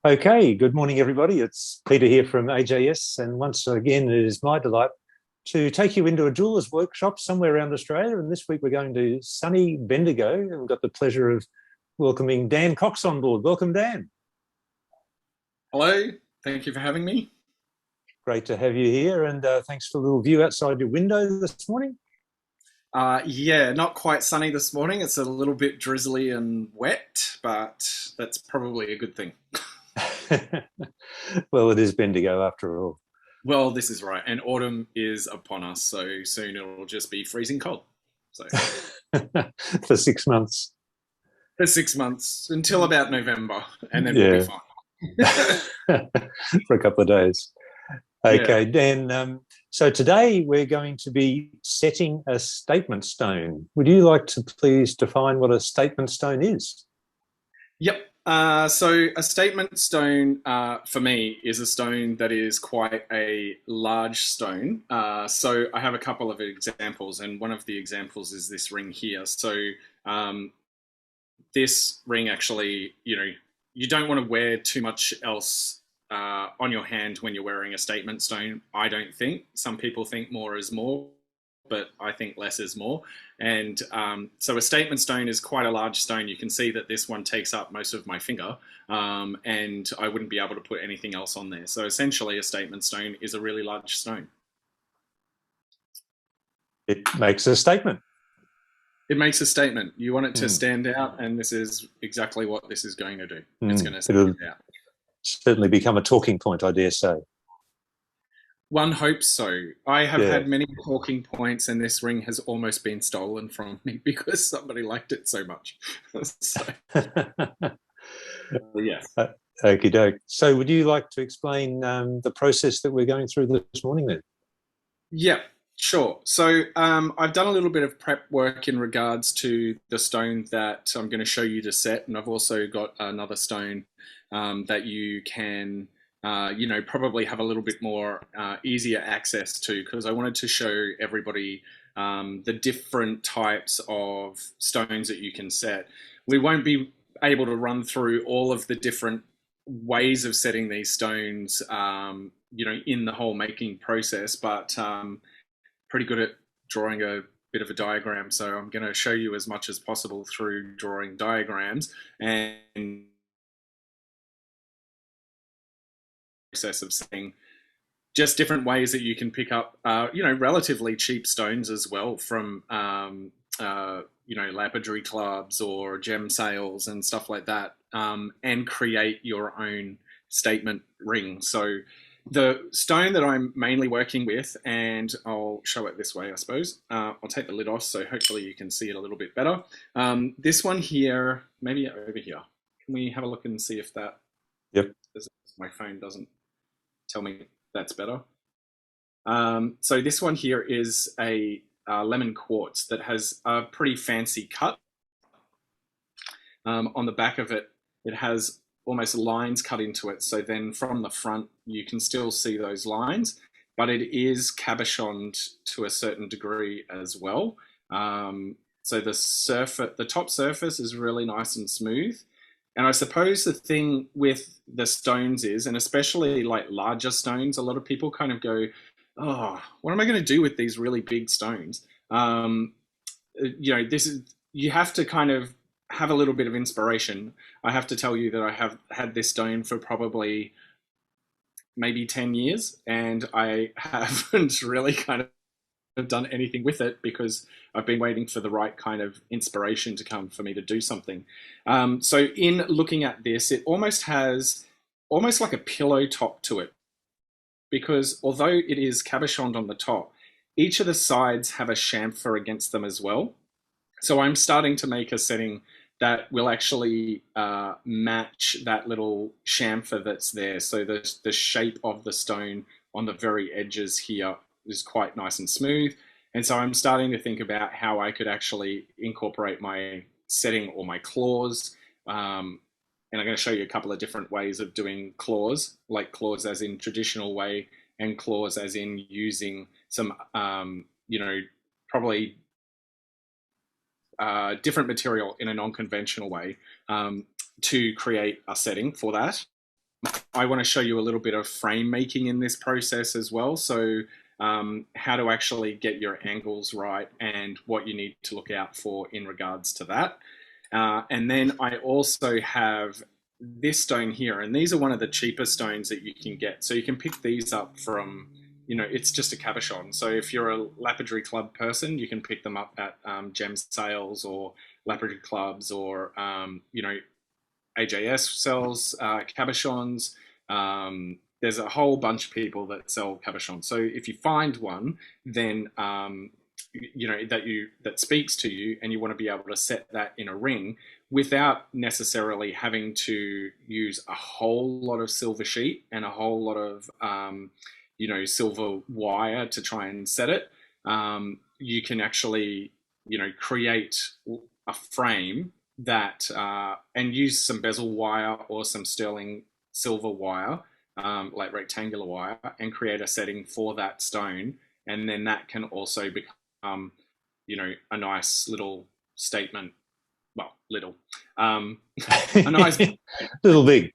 Okay, good morning, everybody. It's Peter here from AJS, and once again, it is my delight to take you into a jeweler's workshop somewhere around Australia. And this week, we're going to sunny Bendigo, and we've got the pleasure of welcoming Dan Cox on board. Welcome, Dan. Hello, thank you for having me. Great to have you here, and thanks for the little view outside your window this morning. Yeah, not quite sunny this morning. It's a little bit drizzly and wet, but that's probably a good thing. Well, it is Bendigo after all. Well, this is right, and autumn is upon us, so soon it'll just be freezing cold. So For 6 months. for 6 months until about November, and then we'll be Yeah, fine. for a couple of days. Yeah. Okay, Dan. So today we're going to be setting a statement stone. Would you like to please define what a statement stone is? Yep. So a statement stone for me is a stone that is quite a large stone. So I have a couple of examples, and one of the examples is this ring here. So um, this ring actually, you don't want to wear too much else on your hand when you're wearing a statement stone. I don't think. Some people think more is more, but I think less is more. And so a statement stone is quite a large stone. You can see that this one takes up most of my finger, and I wouldn't be able to put anything else on there. So essentially, a statement stone is a really large stone. It makes a statement. It makes a statement. You want it to Mm. stand out, and this is exactly what this is going to do. It's going Mm. to stand It'll out. certainly become a talking point, I dare say. One hopes so. I have Yeah. had many talking points, and this ring has almost been stolen from me because somebody liked it so much. So, yes. Okie doke. So, would you like to explain the process that we're going through this morning then? Yeah, sure. So I've done a little bit of prep work in regards to the stone that I'm going to show you to set, and I've also got another stone that you can, probably have a little bit more easier access to because I wanted to show everybody the different types of stones that you can set. We won't be able to run through all of the different ways of setting these stones, in the whole making process, but pretty good at drawing a bit of a diagram. So I'm going to show you as much as possible through drawing diagrams and process of setting just different ways that you can pick up, relatively cheap stones as well from, lapidary clubs or gem sales and stuff like that, and create your own statement ring. So the stone that I'm mainly working with, and I'll show it this way, I suppose. I'll take the lid off so hopefully you can see it a little bit better. This one here, maybe over here. Can we have a look and see if that, Yep. my phone doesn't tell me that's better. So this one here is a lemon quartz that has a pretty fancy cut. On the back of it, it has almost lines cut into it. So then from the front, you can still see those lines, but it is cabochoned to a certain degree as well. So the top surface is really nice and smooth. And I suppose the thing with the stones is, and especially like larger stones, a lot of people kind of go, "Oh, what am I going to do with these really big stones?" This is you have to kind of have a little bit of inspiration. I have to tell you that I have had this stone for probably maybe 10 years, and I haven't really kind of done anything with it because I've been waiting for the right kind of inspiration to come for me to do something. So in looking at this, it almost has almost like a pillow top to it because although it is cabochoned on the top, each of the sides have a chamfer against them as well. So I'm starting to make a setting that will actually match that little chamfer that's there. So the shape of the stone on the very edges here is quite nice and smooth. And so I'm starting to think about how I could actually incorporate my setting or my claws. And I'm going to show you a couple of different ways of doing claws, like claws as in traditional way and claws as in using some, probably different material in a non-conventional way to create a setting for that. I want to show you a little bit of frame making in this process as well. So how to actually get your angles right and what you need to look out for in regards to that. And then I also have this stone here, and these are one of the cheaper stones that you can get. So you can pick these up from, it's just a cabochon. So if you're a lapidary club person, you can pick them up at gem sales or lapidary clubs, or AJS sells cabochons. There's a whole bunch of people that sell cabochons. So if you find one, then that speaks to you, and you want to be able to set that in a ring without necessarily having to use a whole lot of silver sheet and a whole lot of silver wire to try and set it. You can actually create a frame that and use some bezel wire or some sterling silver wire, like rectangular wire, and create a setting for that stone. And then that can also become a nice little statement. Well, a nice little big,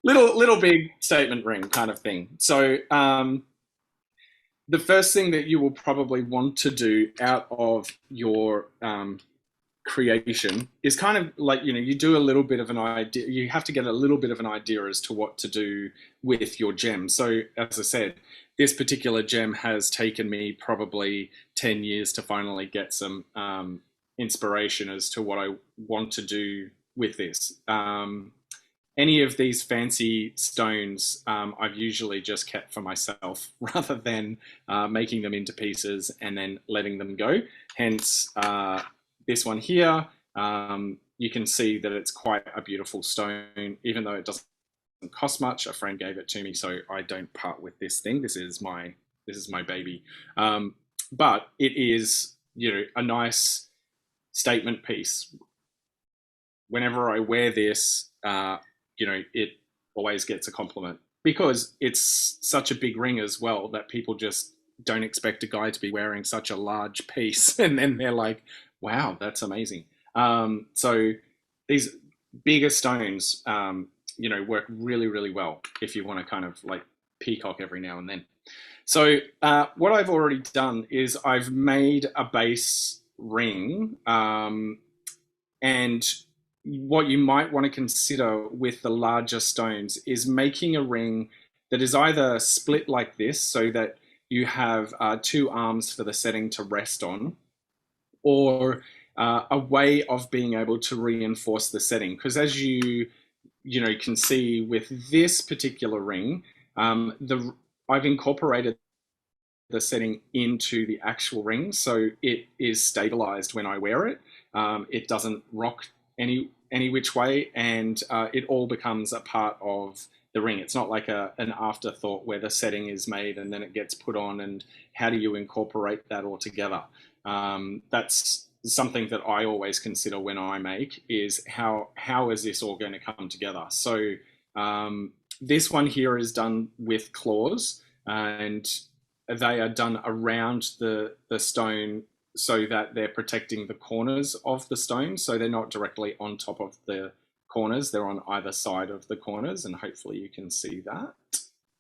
little big statement ring kind of thing. So the first thing that you will probably want to do out of your creation is kind of like, you do a little bit of an idea. You have to get a little bit of an idea as to what to do with your gem. So as I said, this particular gem has taken me probably 10 years to finally get some inspiration as to what I want to do with this. Any of these fancy stones, I've usually just kept for myself rather than making them into pieces and then letting them go. Hence, this one here, you can see that it's quite a beautiful stone, even though it doesn't cost much. A friend gave it to me, so I don't part with this thing. This is my baby. But it is, a nice statement piece. Whenever I wear this, it always gets a compliment, because it's such a big ring as well that people just don't expect a guy to be wearing such a large piece, and then they're like, wow, that's amazing. So these bigger stones, work really, really well if you want to kind of like peacock every now and then. So what I've already done is I've made a base ring, and what you might want to consider with the larger stones is making a ring that is either split like this, so that you have two arms for the setting to rest on, or a way of being able to reinforce the setting. Because as you can see with this particular ring, I've incorporated the setting into the actual ring, so it is stabilized when I wear it. It doesn't rock any which way, and it all becomes a part of the ring. It's not like an afterthought where the setting is made and then it gets put on, and how do you incorporate that all together? That's something that I always consider when I make, is how is this all going to come together? So this one here is done with claws, and they are done around the stone so that they're protecting the corners of the stone. So they're not directly on top of the corners, they're on either side of the corners, and hopefully you can see that.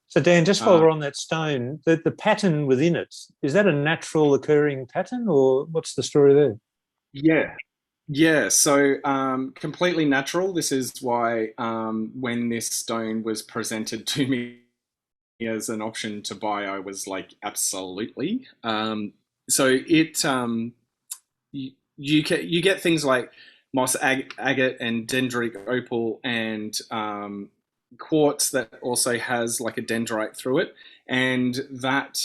So Dan, just while we're on that stone, the pattern within it, is that a natural occurring pattern, or what's the story there? Yeah, so completely natural. This is why when this stone was presented to me as an option to buy, I was like, absolutely. So it you get things like moss agate and dendritic opal and quartz that also has like a dendrite through it, and that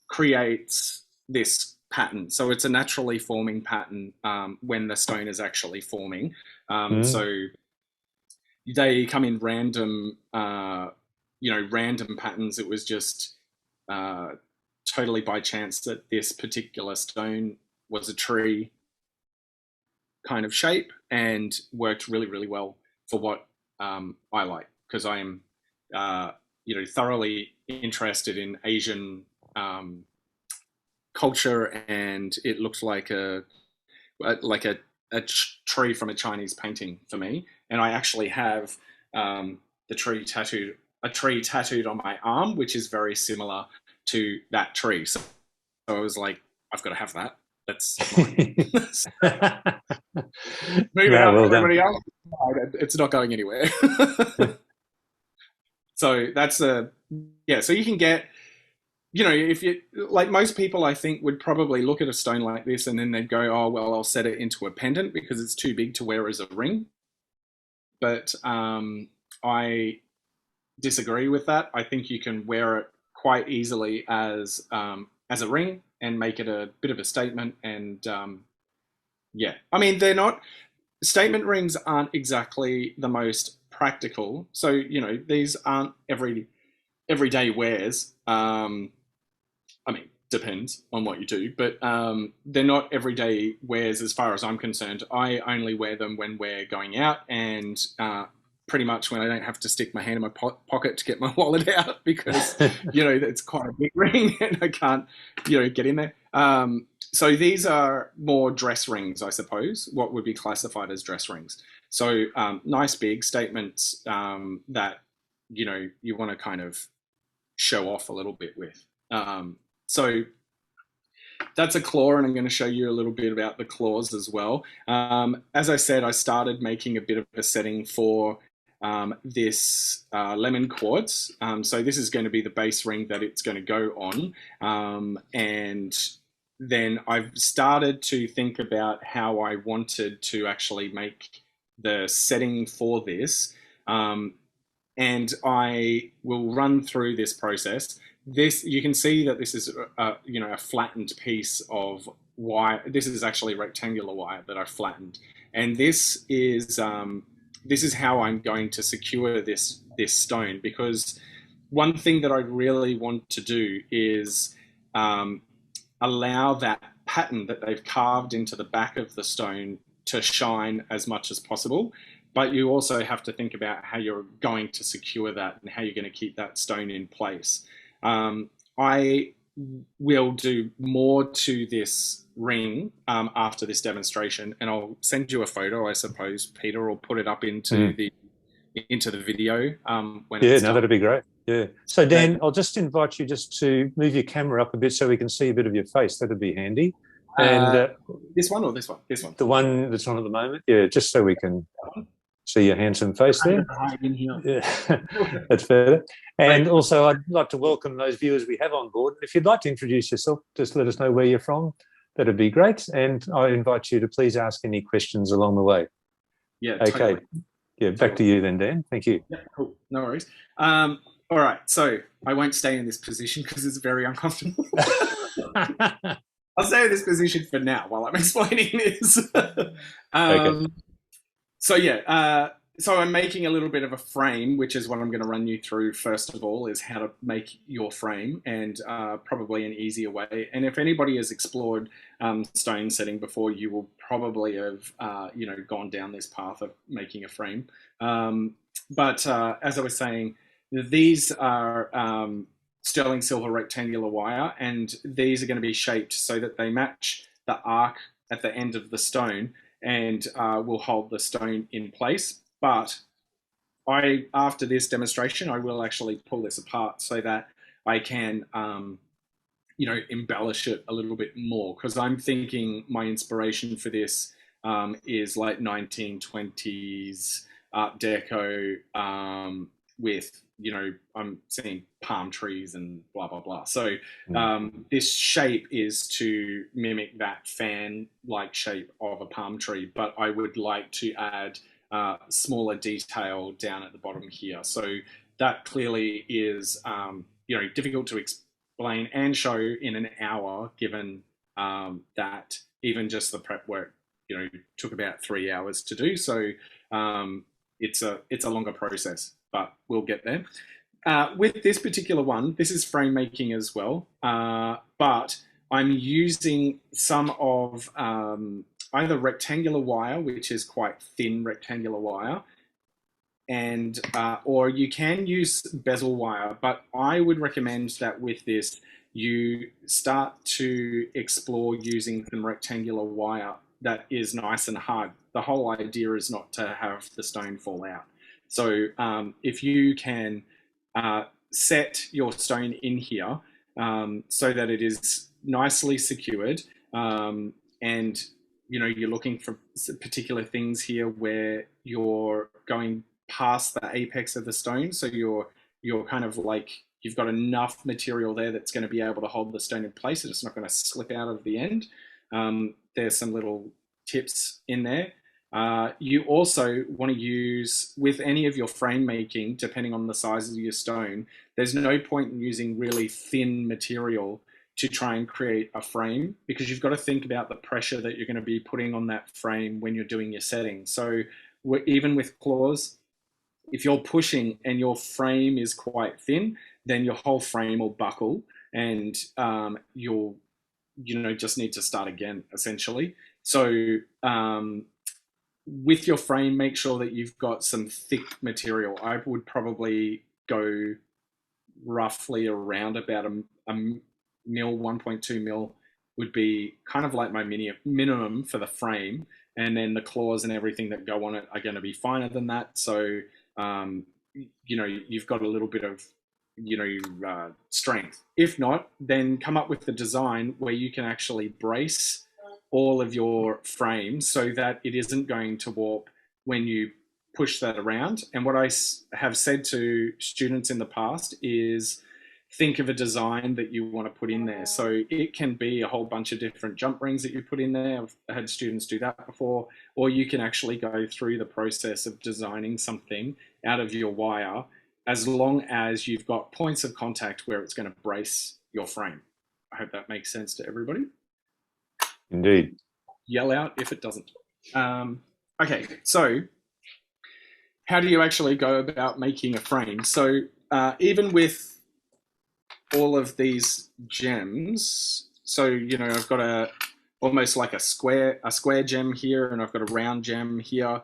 creates this pattern. So it's a naturally forming pattern when the stone is actually forming. So they come in random, random patterns. It was just totally by chance that this particular stone was a tree kind of shape and worked really, really well for what I like, because I am, thoroughly interested in Asian culture, and it looked like a tree from a Chinese painting for me. And I actually have a tree tattooed on my arm, which is very similar to that tree. So I was like, I've got to have that. That's mine. Moving No, on well to done. everybody else. It's not going anywhere. So that's so you can get, if you, like most people, I think would probably look at a stone like this and then they'd go, oh, well, I'll set it into a pendant because it's too big to wear as a ring. But I disagree with that. I think you can wear it quite easily as a ring and make it a bit of a statement. And I mean, they're not, statement rings aren't exactly the most practical. So these aren't everyday wears. I mean, depends on what you do, but they're not everyday wears as far as I'm concerned. I only wear them when we're going out and pretty much when I don't have to stick my hand in my pocket to get my wallet out because, it's quite a big ring and I can't, get in there. So these are more dress rings, I suppose, what would be classified as dress rings. So nice big statements that, you want to kind of show off a little bit with. So that's a claw, and I'm going to show you a little bit about the claws as well. As I said, I started making a bit of a setting for this lemon quartz. So this is going to be the base ring that it's going to go on. And then I've started to think about how I wanted to actually make the setting for this. And I will run through this process. This, you can see that this is a flattened piece of wire. This is actually rectangular wire that I flattened, and this is how I'm going to secure this stone, because one thing that I really want to do is allow that pattern that they've carved into the back of the stone to shine as much as possible. But you also have to think about how you're going to secure that and how you're going to keep that stone in place. I will do more to this ring after this demonstration, and I'll send you a photo, I suppose, Peter, or put it up into the video when it's done. That'd be great. Yeah. So Dan, I'll just invite you just to move your camera up a bit so we can see a bit of your face. That'd be handy. And this one or this one? This one. The one that's on at the moment. Yeah, just so we can see your handsome face there. Yeah, that's better. And also, I'd like to welcome those viewers we have on board. If you'd like to introduce yourself, just let us know where you're from. That'd be great. And I invite you to please ask any questions along the way. Yeah. Okay. Totally. Yeah. Back to you then, Dan. Thank you. Yeah. Cool. No worries. All right. So I won't stay in this position because it's very uncomfortable. I'll stay in this position for now while I'm explaining this. Okay. So I'm making a little bit of a frame, which is what I'm going to run you through first of all, is how to make your frame, and probably an easier way. And if anybody has explored stone setting before, you will probably have gone down this path of making a frame. But as I was saying, these are sterling silver rectangular wire, and these are going to be shaped so that they match the arc at the end of the stone and will hold the stone in place. But after this demonstration, I will actually pull this apart so that I can, embellish it a little bit more, because I'm thinking my inspiration for this is like 1920s Art Deco with, I'm seeing palm trees and blah, blah, blah. So this shape is to mimic that fan-like shape of a palm tree, but I would like to add smaller detail down at the bottom here. So that clearly is, difficult to explain and show in an hour, given that even just the prep work, took about 3 hours to do. So it's a longer process, but we'll get there. With this particular one, this is frame making as well, but I'm using some of either rectangular wire, which is quite thin rectangular wire, and or you can use bezel wire, but I would recommend that with this you start to explore using some rectangular wire that is nice and hard. The whole idea is not to have the stone fall out. So if you can set your stone in here so that it is nicely secured, and you're looking for particular things here where you're going past the apex of the stone, so you're kind of like, you've got enough material there that's going to be able to hold the stone in place. It's not going to slip out of the end. There's some little tips in there. You also want to use, with any of your frame making, depending on the size of your stone, there's no point in using really thin material to try and create a frame, because you've got to think about the pressure that you're going to be putting on that frame when you're doing your setting. So even with claws, if you're pushing and your frame is quite thin, then your whole frame will buckle, and you'll just need to start again, essentially. So with your frame, make sure that you've got some thick material. I would probably go roughly around about a mil, 1.2 mil would be kind of like my minimum for the frame, and then the claws and everything that go on it are going to be finer than that. So you've got a little bit of strength. If not, then come up with the design where you can actually brace all of your frames so that it isn't going to warp when you push that around. And what I have said to students in the past is, think of a design that you want to put in there. So it can be a whole bunch of different jump rings that you put in there. I've had students do that before. Or you can actually go through the process of designing something out of your wire, as long as you've got points of contact where it's going to brace your frame. I hope that makes sense to everybody. Indeed. Yell out if it doesn't. Okay, so how do you actually go about making a frame? So even with all of these gems, so I've got almost like a square gem here, and I've got a round gem here.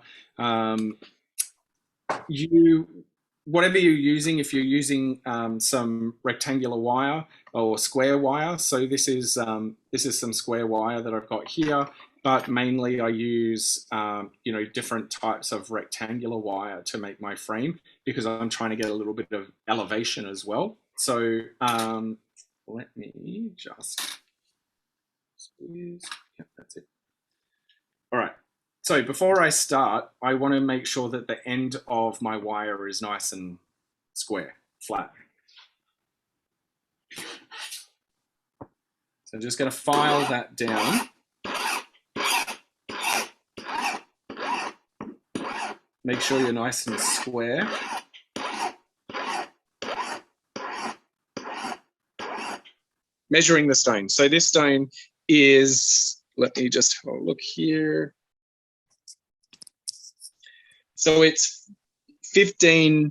Whatever you're using, if you're using some rectangular wire or square wire, so this is some square wire that I've got here, but mainly I use different types of rectangular wire to make my frame, because I'm trying to get a little bit of elevation as well. So let me just squeeze. Yep, that's it. All right. So before I start, I want to make sure that the end of my wire is nice and square, flat. So I'm just going to file that down. Make sure you're nice and square. Measuring the stone. So this stone is, let me just have a look here. So it's 15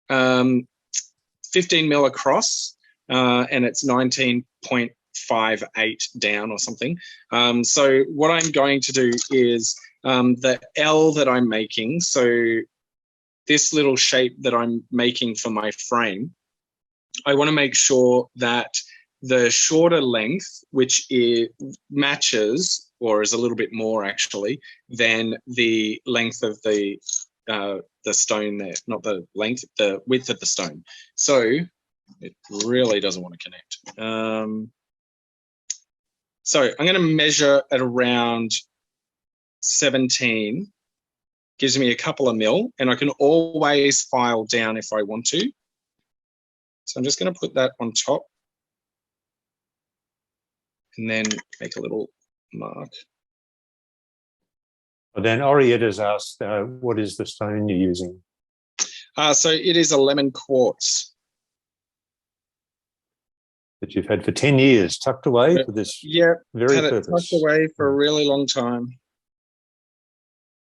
mil across, and it's 19.58 down or something. So what I'm going to do is the L that I'm making, so this little shape that I'm making for my frame, I want to make sure that the shorter length, which matches, or is a little bit more actually, than the length of the stone there, not the length, the width of the stone. So it really doesn't want to connect. So I'm going to measure at around 17, gives me a couple of mil, and I can always file down if I want to. So I'm just going to put that on top and then make a little mark. Well, then Orietta has asked, what is the stone you're using? So it is a lemon quartz. That you've had for 10 years, tucked away for this very purpose. Tucked away for a really long time,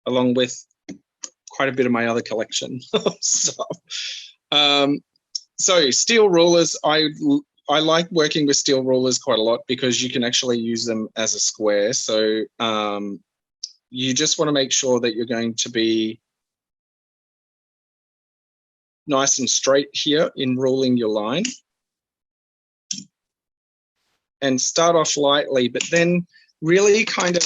along with quite a bit of my other collection of stuff. So steel rulers, I like working with steel rulers quite a lot, because you can actually use them as a square. So you just want to make sure that you're going to be nice and straight here in ruling your line. And start off lightly, but then really kind of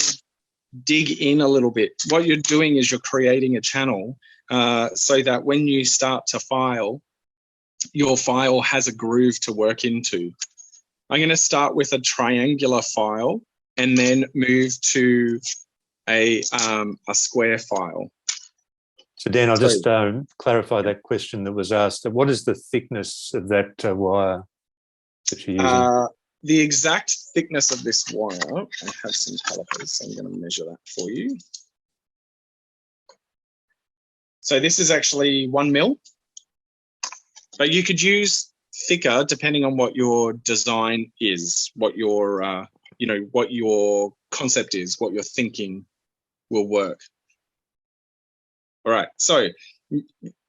dig in a little bit. What you're doing is you're creating a channel so that when you start to file, your file has a groove to work into. I'm going to start with a triangular file and then move to a square file. So Dan, I'll just clarify that question that was asked. What is the thickness of that wire that you're using? The exact thickness of this wire, I have some calipers, so I'm going to measure that for you. So this is actually 1 mil, but you could use thicker depending on what your design is, what your, what your concept is, what you're thinking will work. All right, so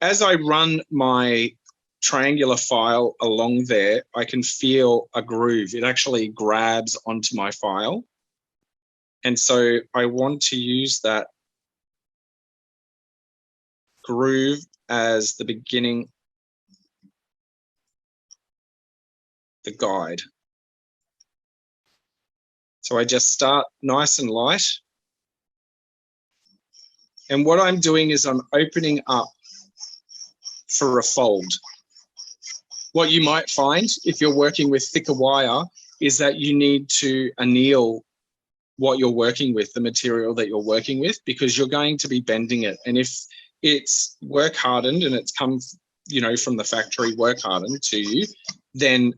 as I run my triangular file along there, I can feel a groove. It actually grabs onto my file. And so I want to use that groove as the beginning, the guide. So I just start nice and light. And what I'm doing is I'm opening up for a fold. What you might find if you're working with thicker wire is that you need to anneal what you're working with, the material that you're working with, because you're going to be bending it. And if it's work hardened and it's come, from the factory work hardened to you, then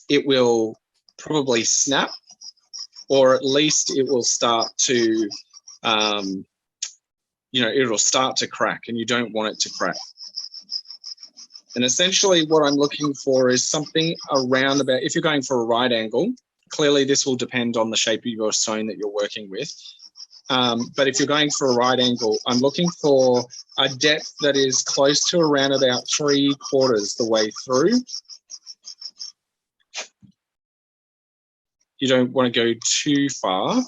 it will probably snap, or at least it will start to, it'll start to crack, and you don't want it to crack. And essentially what I'm looking for is something around about, if you're going for a right angle, clearly this will depend on the shape of your stone that you're working with. But if you're going for a right angle, I'm looking for a depth that is close to around about 3/4 the way through. You don't want to go too far.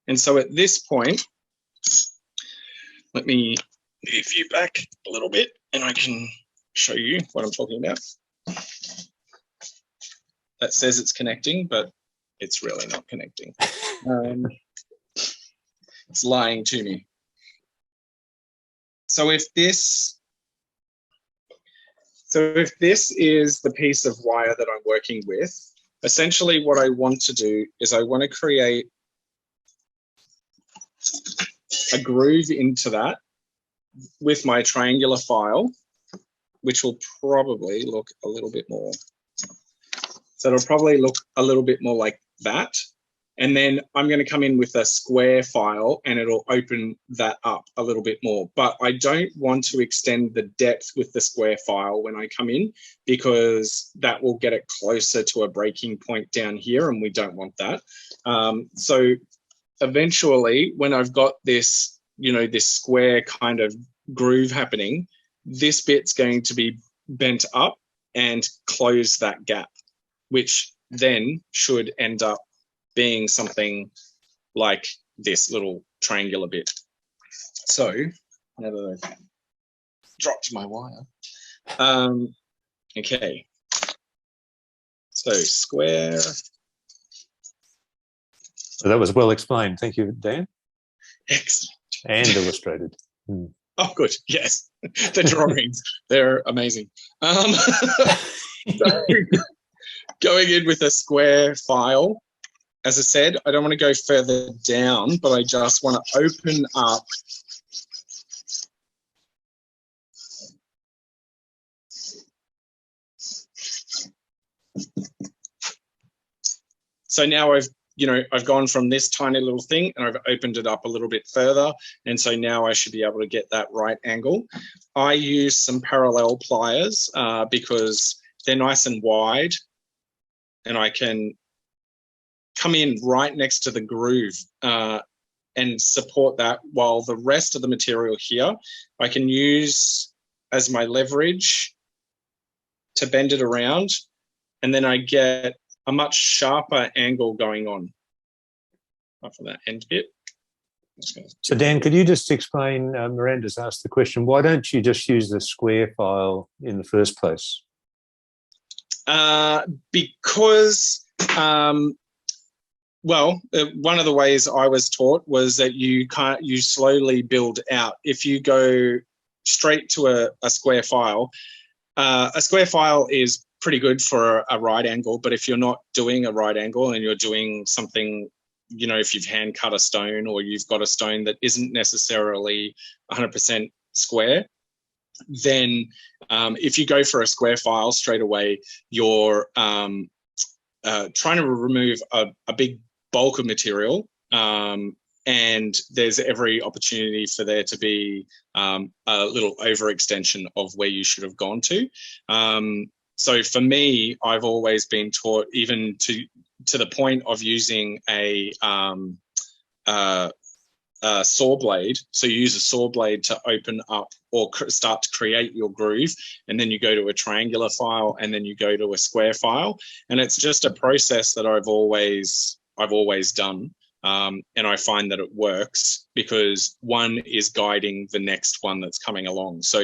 And so at this point, let me move you back a little bit and I can show you what I'm talking about. That says it's connecting, but it's really not connecting. It's lying to me. So if this is the piece of wire that I'm working with, essentially what I want to do is I want to create a groove into that with my triangular file, which will probably look a little bit more. So it'll probably look a little bit more like that. And then I'm going to come in with a square file and it'll open that up a little bit more. But I don't want to extend the depth with the square file when I come in, because that will get it closer to a breaking point down here, and we don't want that. So eventually, when I've got this, this square kind of groove happening, this bit's going to be bent up and close that gap, which then should end up being something like this little triangular bit. So now that I've dropped my wire, okay. So square. So that was well explained. Thank you, Dan. Excellent. And illustrated. Oh, good. Yes. The drawings, they're amazing. So going in with a square file, as I said, I don't want to go further down, but I just want to open up so now I've gone from this tiny little thing and I've opened it up a little bit further. And so now I should be able to get that right angle. I use some parallel pliers because they're nice and wide, and I can come in right next to the groove and support that, while the rest of the material here I can use as my leverage to bend it around, and then I get a much sharper angle going on from that end bit. So Dan, could you just explain, Miranda's asked the question, why don't you just use the square file in the first place? Well, one of the ways I was taught was that you slowly build out. If you go straight to a square file, a square file is pretty good for a right angle, but if you're not doing a right angle and you're doing something, if you've hand cut a stone or you've got a stone that isn't necessarily 100% square, then if you go for a square file straight away, you're trying to remove a big bulk of material, and there's every opportunity for there to be a little overextension of where you should have gone to. So for me, I've always been taught, even to the point of using a saw blade. So you use a saw blade to open up or start to create your groove, and then you go to a triangular file, and then you go to a square file, and it's just a process that I've always done, and I find that it works because one is guiding the next one that's coming along. So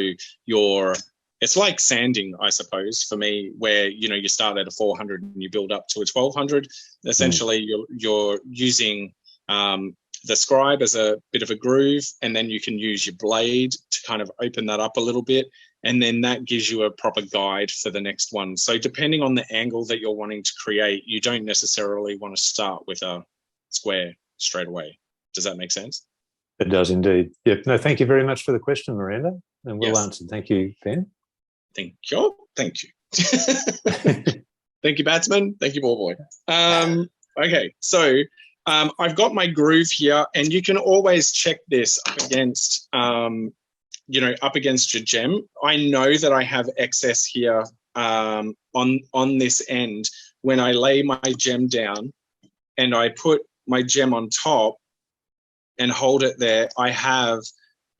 it's like sanding, I suppose, for me, where you start at a 400 and you build up to a 1200. Essentially, you're using the scribe as a bit of a groove, and then you can use your blade to kind of open that up a little bit, and then that gives you a proper guide for the next one. So depending on the angle that you're wanting to create, you don't necessarily want to start with a square straight away. Does that make sense? It does indeed. Yep. No, thank you very much for the question, Miranda, and well answered. Thank you, Ben. Thank you. Thank you. Thank you, Batsman. Thank you, ball boy. Okay, so I've got my groove here, and you can always check this up against, up against your gem. I know that I have excess here on this end. When I lay my gem down and I put my gem on top and hold it there,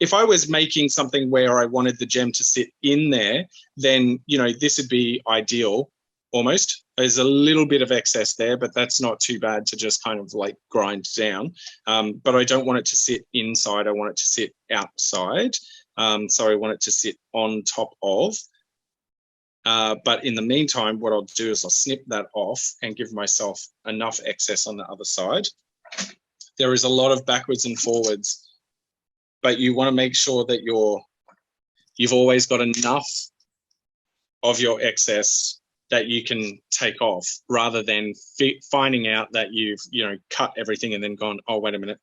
if I was making something where I wanted the gem to sit in there, then, this would be ideal almost. There's a little bit of excess there, but that's not too bad to just kind of like grind down. But I don't want it to sit inside. I want it to sit outside. So I want it to sit on top of. But in the meantime, what I'll do is I'll snip that off and give myself enough excess on the other side. There is a lot of backwards and forwards, but you want to make sure that you've always got enough of your excess that you can take off, rather than finding out that you've cut everything and then gone, oh, wait a minute,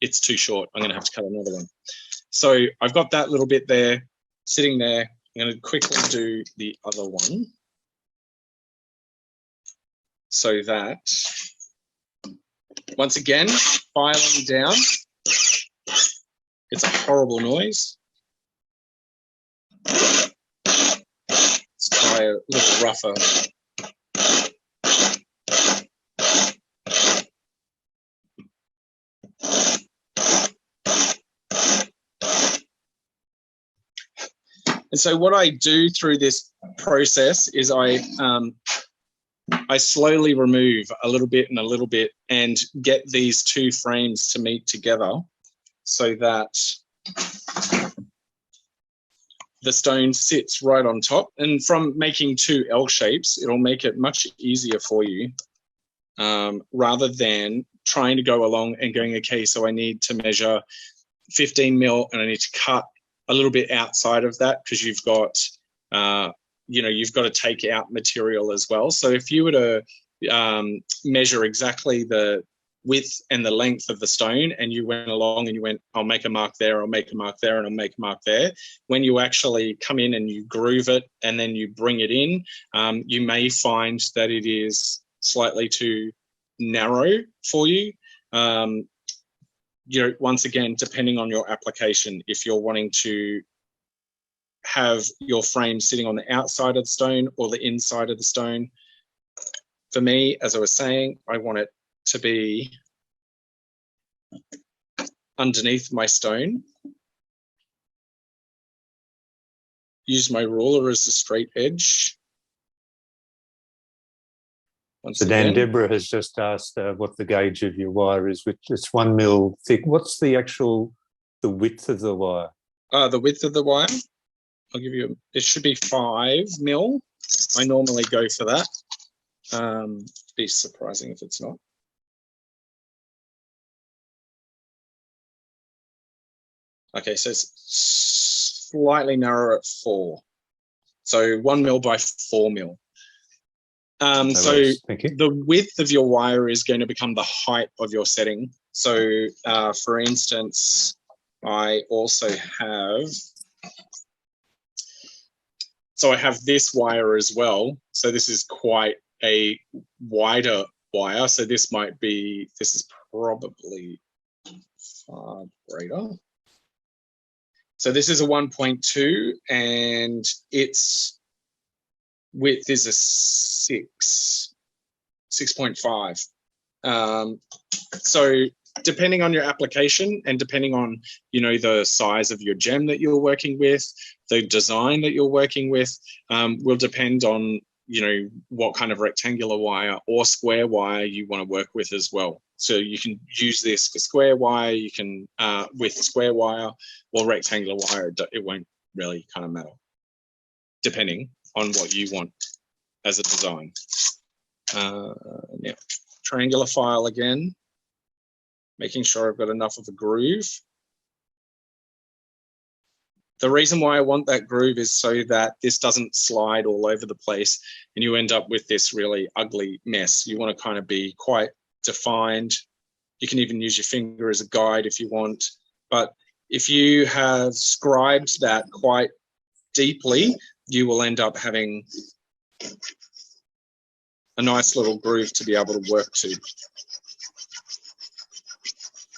it's too short, I'm going to have to cut another one. So I've got that little bit there sitting there. I'm going to quickly do the other one so that, once again, filing down. It's a horrible noise. Let's try a little rougher. And so what I do through this process is I slowly remove a little bit and a little bit and get these two frames to meet together so that the stone sits right on top. And from making two L shapes, it'll make it much easier for you, rather than trying to go along and going, okay, so I need to measure 15 mil and I need to cut a little bit outside of that, because you've got, you've got to take out material as well. So if you were to measure exactly the width and the length of the stone, and you went along and you went, I'll make a mark there, I'll make a mark there, and I'll make a mark there. When you actually come in and you groove it and then you bring it in, you may find that it is slightly too narrow for you. Once again, depending on your application, if you're wanting to have your frame sitting on the outside of the stone or the inside of the stone. For me, as I was saying, I want it to be underneath my stone. Use my ruler as a straight edge. So Dan, Deborah has just asked what the gauge of your wire is, which it's 1 mil thick. What's the width of the wire? The width of the wire, I'll give you, it should be 5 mil. I normally go for that. Be surprising if it's not. Okay, so it's slightly narrower at 4. So 1 mil by 4 mil. So thank you. the width of your wire is going to become the height of your setting. So for instance, I also have, I have this wire as well. So this is quite a wider wire. So this is probably far greater. So this is a 1.2 and its width is a 6.5. So depending on your application and depending on, the size of your gem that you're working with, the design that you're working with, will depend on, what kind of rectangular wire or square wire you want to work with as well. So you can use this for square wire, you can, with square wire or rectangular wire, it won't really kind of matter, depending on what you want as a design. Now, triangular file again, making sure I've got enough of a groove. The reason why I want that groove is so that this doesn't slide all over the place and you end up with this really ugly mess. You want to kind of be quite defined. You can even use your finger as a guide if you want. But if you have scribed that quite deeply, you will end up having a nice little groove to be able to work to.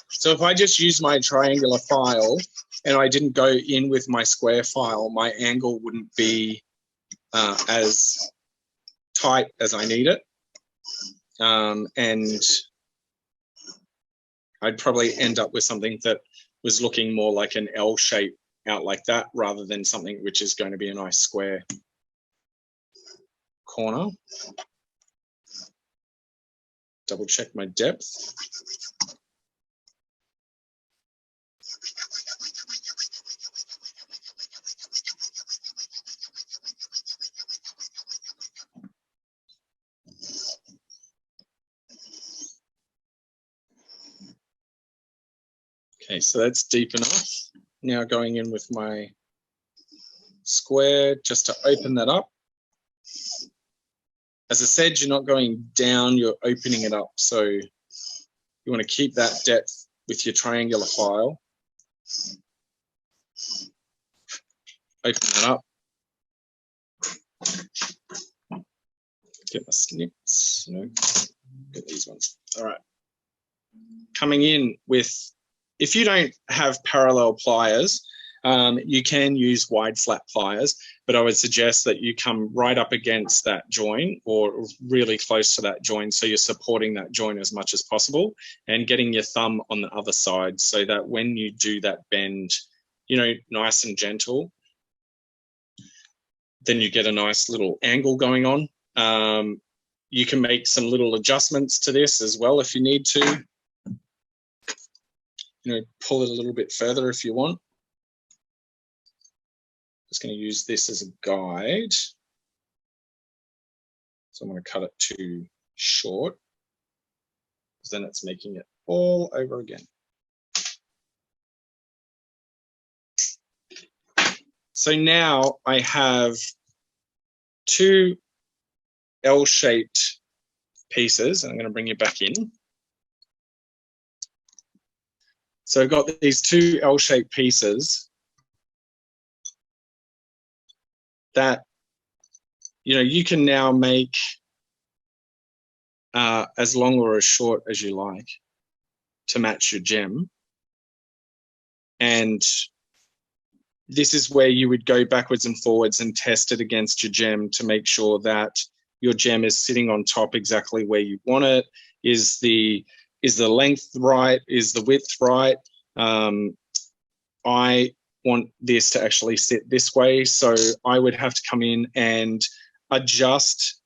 So if I just use my triangular file and I didn't go in with my square file, my angle wouldn't be as tight as I need it. And I'd probably end up with something that was looking more like an L shape out like that, rather than something which is going to be a nice square corner. Double check my depth. Okay, so that's deep enough. Now going in with my square just to open that up. As I said, you're not going down, you're opening it up. So you want to keep that depth with your triangular file. Open that up. Get my snips. No, get these ones. All right. Coming in with, if you don't have parallel pliers, you can use wide flat pliers, but I would suggest that you come right up against that join or really close to that join, so you're supporting that join as much as possible and getting your thumb on the other side so that when you do that bend, nice and gentle, then you get a nice little angle going on. You can make some little adjustments to this as well if you need to. Pull it a little bit further if you want. Just going to use this as a guide. So I'm going to cut it too short, because then it's making it all over again. So now I have 2 L-shaped pieces, and I'm going to bring you back in. So I've got these 2 L-shaped pieces that, you can now make as long or as short as you like to match your gem. And this is where you would go backwards and forwards and test it against your gem to make sure that your gem is sitting on top exactly where you want it. Is the length right? Is the width right? I want this to actually sit this way, so I would have to come in and adjust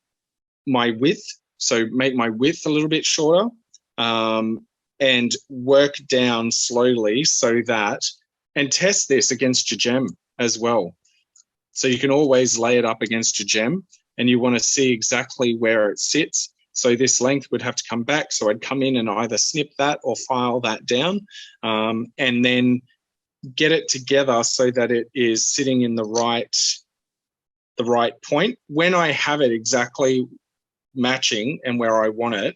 my width, so make my width a little bit shorter, and work down slowly so that, and test this against your gem as well. So you can always lay it up against your gem and you want to see exactly where it sits. So this length would have to come back. So I'd come in and either snip that or file that down, and then get it together so that it is sitting in the right point. When I have it exactly matching and where I want it,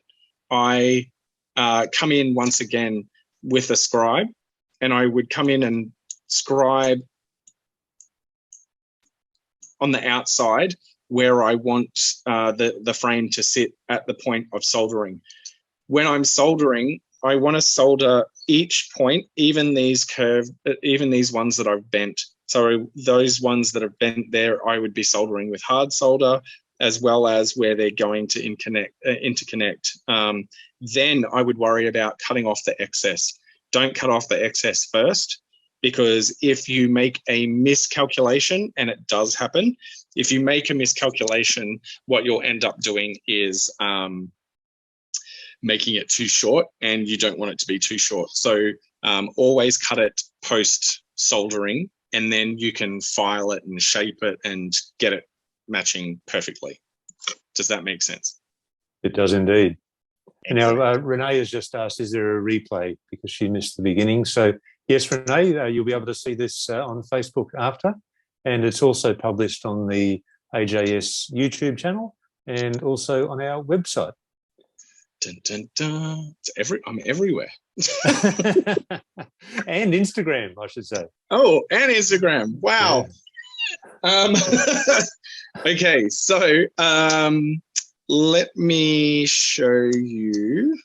I come in once again with a scribe, and I would come in and scribe on the outside where I want the frame to sit at the point of soldering. When I'm soldering, I want to solder each point, even these ones that I've bent. So those ones that are bent there, I would be soldering with hard solder, as well as where they're going to interconnect. Then I would worry about cutting off the excess. Don't cut off the excess first, because if you make a miscalculation, and it does happen, if you make a miscalculation, what you'll end up doing is making it too short, and you don't want it to be too short. So always cut it post soldering, and then you can file it and shape it and get it matching perfectly. Does that make sense? It does indeed. Now, Renee has just asked, is there a replay? Because she missed the beginning. So yes, Renee, you'll be able to see this on Facebook after, and it's also published on the AJS YouTube channel and also on our website. Dun, dun, dun. I'm everywhere. And Instagram, I should say. Oh, and Instagram. Wow. Yeah. Okay, so let me show you.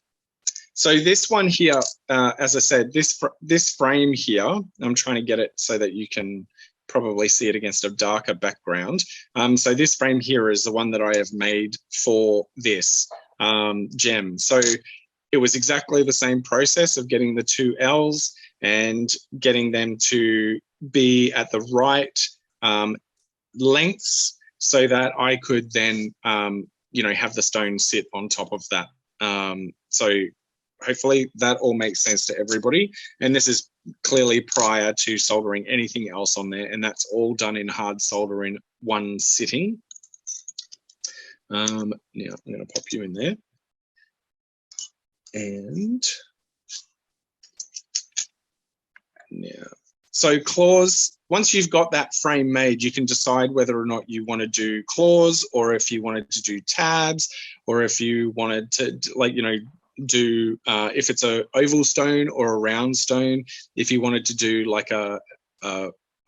So this one here, as I said, this frame here, I'm trying to get it so that you can probably see it against a darker background. So this frame here is the one that I have made for this gem. So it was exactly the same process of getting the two L's and getting them to be at the right lengths so that I could then, have the stone sit on top of that. So hopefully that all makes sense to everybody. And this is clearly prior to soldering anything else on there. And that's all done in hard solder in one sitting. Now I'm going to pop you in there. And now, so claws, once you've got that frame made, you can decide whether or not you want to do claws, or if you wanted to do tabs, or if you wanted to, do, if it's a oval stone or a round stone, if you wanted to do like a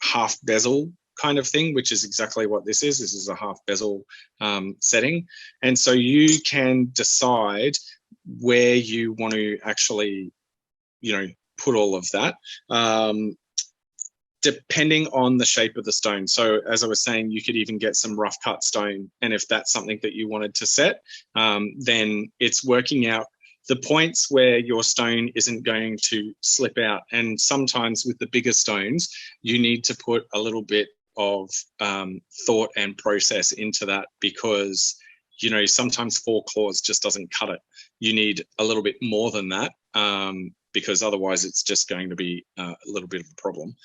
half bezel kind of thing, which is exactly what this is. This is a half bezel setting. And so you can decide where you want to actually, put all of that, depending on the shape of the stone. So as I was saying, you could even get some rough cut stone. And if that's something that you wanted to set, then it's working out the points where your stone isn't going to slip out. And sometimes with the bigger stones, you need to put a little bit of thought and process into that, because sometimes 4 claws just doesn't cut it. You need a little bit more than that, because otherwise it's just going to be a little bit of a problem.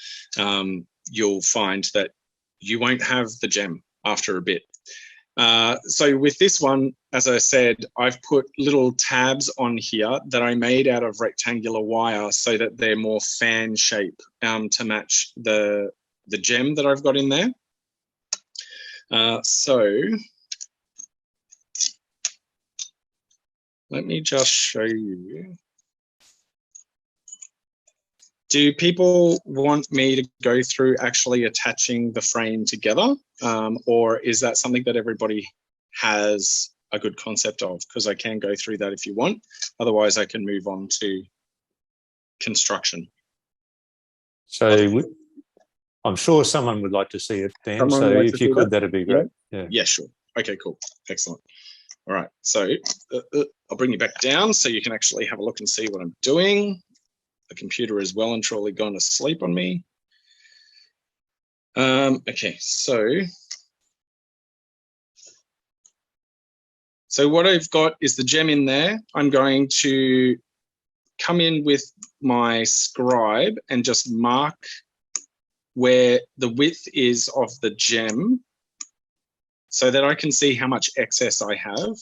You'll find that you won't have the gem after a bit. So with this one, as I said, I've put little tabs on here that I made out of rectangular wire so that they're more fan shape to match the gem that I've got in there. So let me just show you. Do people want me to go through actually attaching the frame together? Or is that something that everybody has a good concept of? Because I can go through that if you want. Otherwise, I can move on to construction. So I'm sure someone would like to see it, Dan. So if you could, that'd be great. Yeah, sure. Okay, cool. Excellent. All right. So I'll bring you back down so you can actually have a look and see what I'm doing. The computer is well and truly gone to sleep on me. Okay, so what I've got is the gem in there. I'm going to come in with my scribe and just mark where the width is of the gem so that I can see how much excess I have.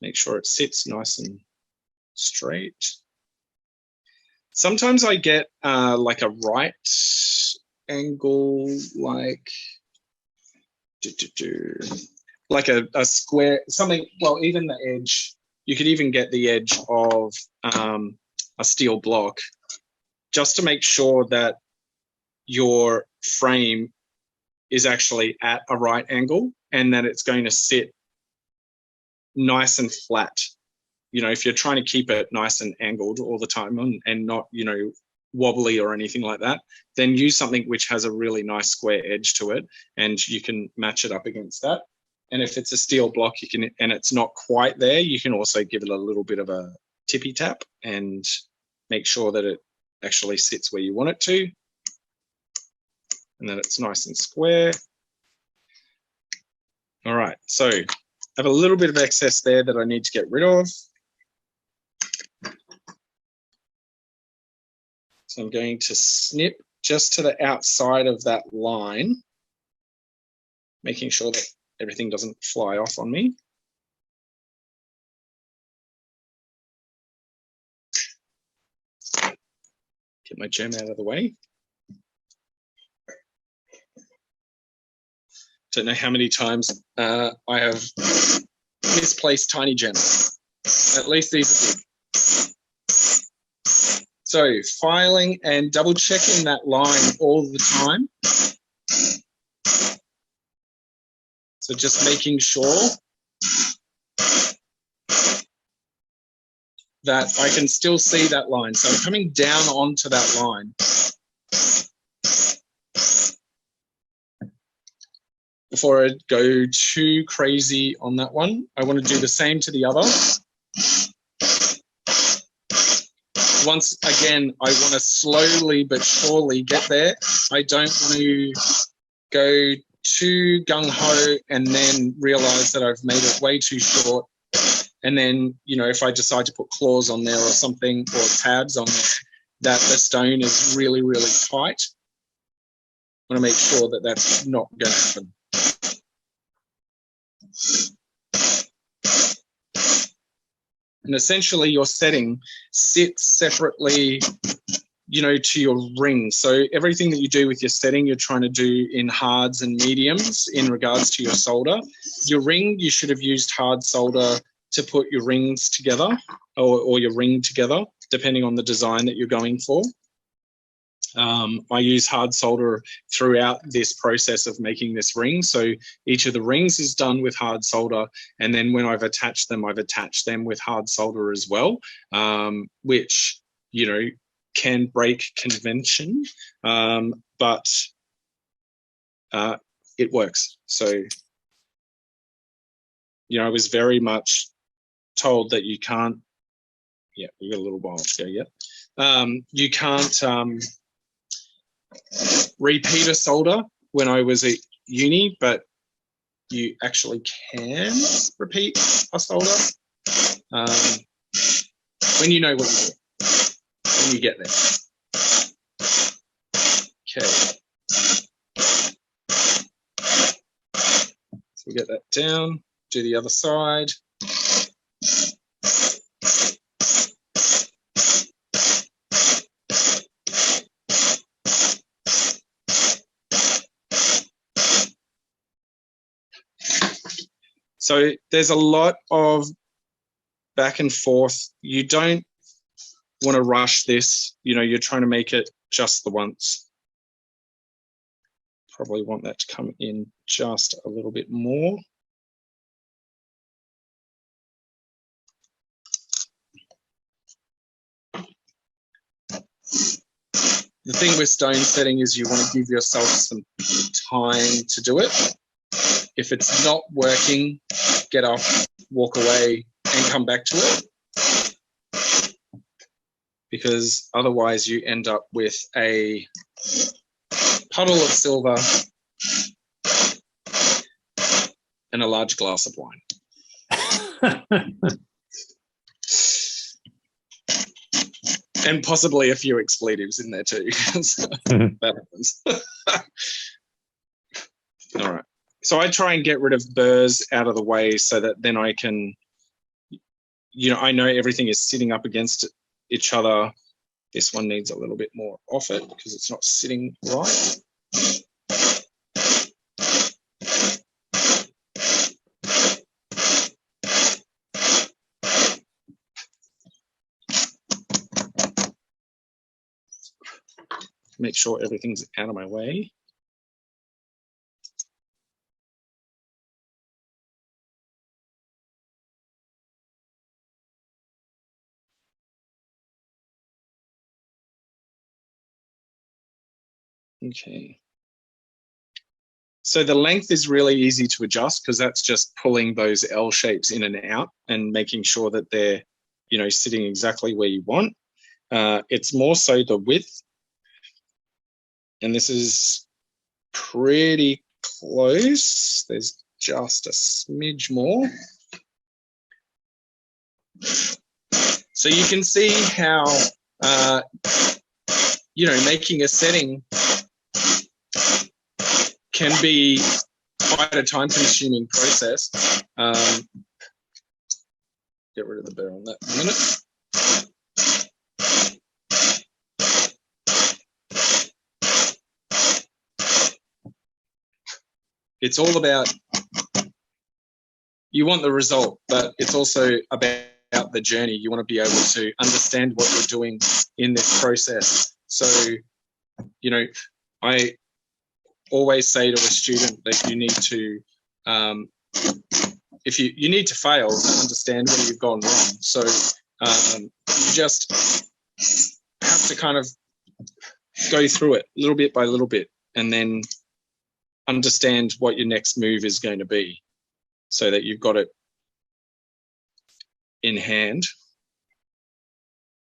Make sure it sits nice and straight. Sometimes I get like a right angle, like like a square, something, well, even the edge, you could even get the edge of a steel block, just to make sure that your frame is actually at a right angle and that it's going to sit nice and flat. You know, if you're trying to keep it nice and angled all the time and not, you know, wobbly or anything like that, then use something which has a really nice square edge to it, and you can match it up against that. And if it's a steel block, you can, and it's not quite there, you can also give it a little bit of a tippy tap and make sure that it actually sits where you want it to, and that it's nice and square. All right, so I have a little bit of excess there that I need to get rid of. So I'm going to snip just to the outside of that line, making sure that everything doesn't fly off on me. Get my gem out of the way. Don't know how many times I have misplaced tiny gems. At least these are big. So filing and double checking that line all the time. So just making sure that I can still see that line. So I'm coming down onto that line. Before I go too crazy on that one, I want to do the same to the other. Once again, I want to slowly but surely get there. I don't want to go too gung-ho and then realize that I've made it way too short. And then, you know, if I decide to put claws on there or something, or tabs on there, that the stone is really, really tight. I want to make sure that that's not going to happen. And essentially your setting sits separately, you know, to your ring. So everything that you do with your setting, you're trying to do in hards and mediums in regards to your solder. Your ring, you should have used hard solder to put your rings together, or your ring together, depending on the design that you're going for. I use hard solder throughout this process of making this ring. So each of the rings is done with hard solder. And then when I've attached them with hard solder as well, which, you know, can break convention, but it works. So, you know, I was very much told that you can't, yeah, we got a little while to go yet. You can't repeat a solder when I was at uni, but you actually can repeat a solder when you know what you're doing, when you get there. Okay. So we get that down, do the other side. So there's a lot of back and forth. You don't want to rush this. You know, you're trying to make it just the once. Probably want that to come in just a little bit more. The thing with stone setting is you want to give yourself some time to do it. If it's not working, get up, walk away, and come back to it. Because otherwise you end up with a puddle of silver and a large glass of wine. And possibly a few expletives in there too. So that happens. All right. So I try and get rid of burrs out of the way so that then I can I know everything is sitting up against each other. This one needs a little bit more off it because it's not sitting right. Make sure everything's out of my way. Okay. So the length is really easy to adjust because that's just pulling those L shapes in and out and making sure that they're, sitting exactly where you want. It's more so the width. And this is pretty close. There's just a smidge more. So you can see how, making a setting can be quite a time-consuming process. Get rid of the bear on that in a minute. It's all about, you want the result, but it's also about the journey. You want to be able to understand what you're doing in this process. So, I always say to a student that you need to, if you need to fail to understand where you've gone wrong. So you just have to kind of go through it little bit by little bit and then understand what your next move is going to be so that you've got it in hand.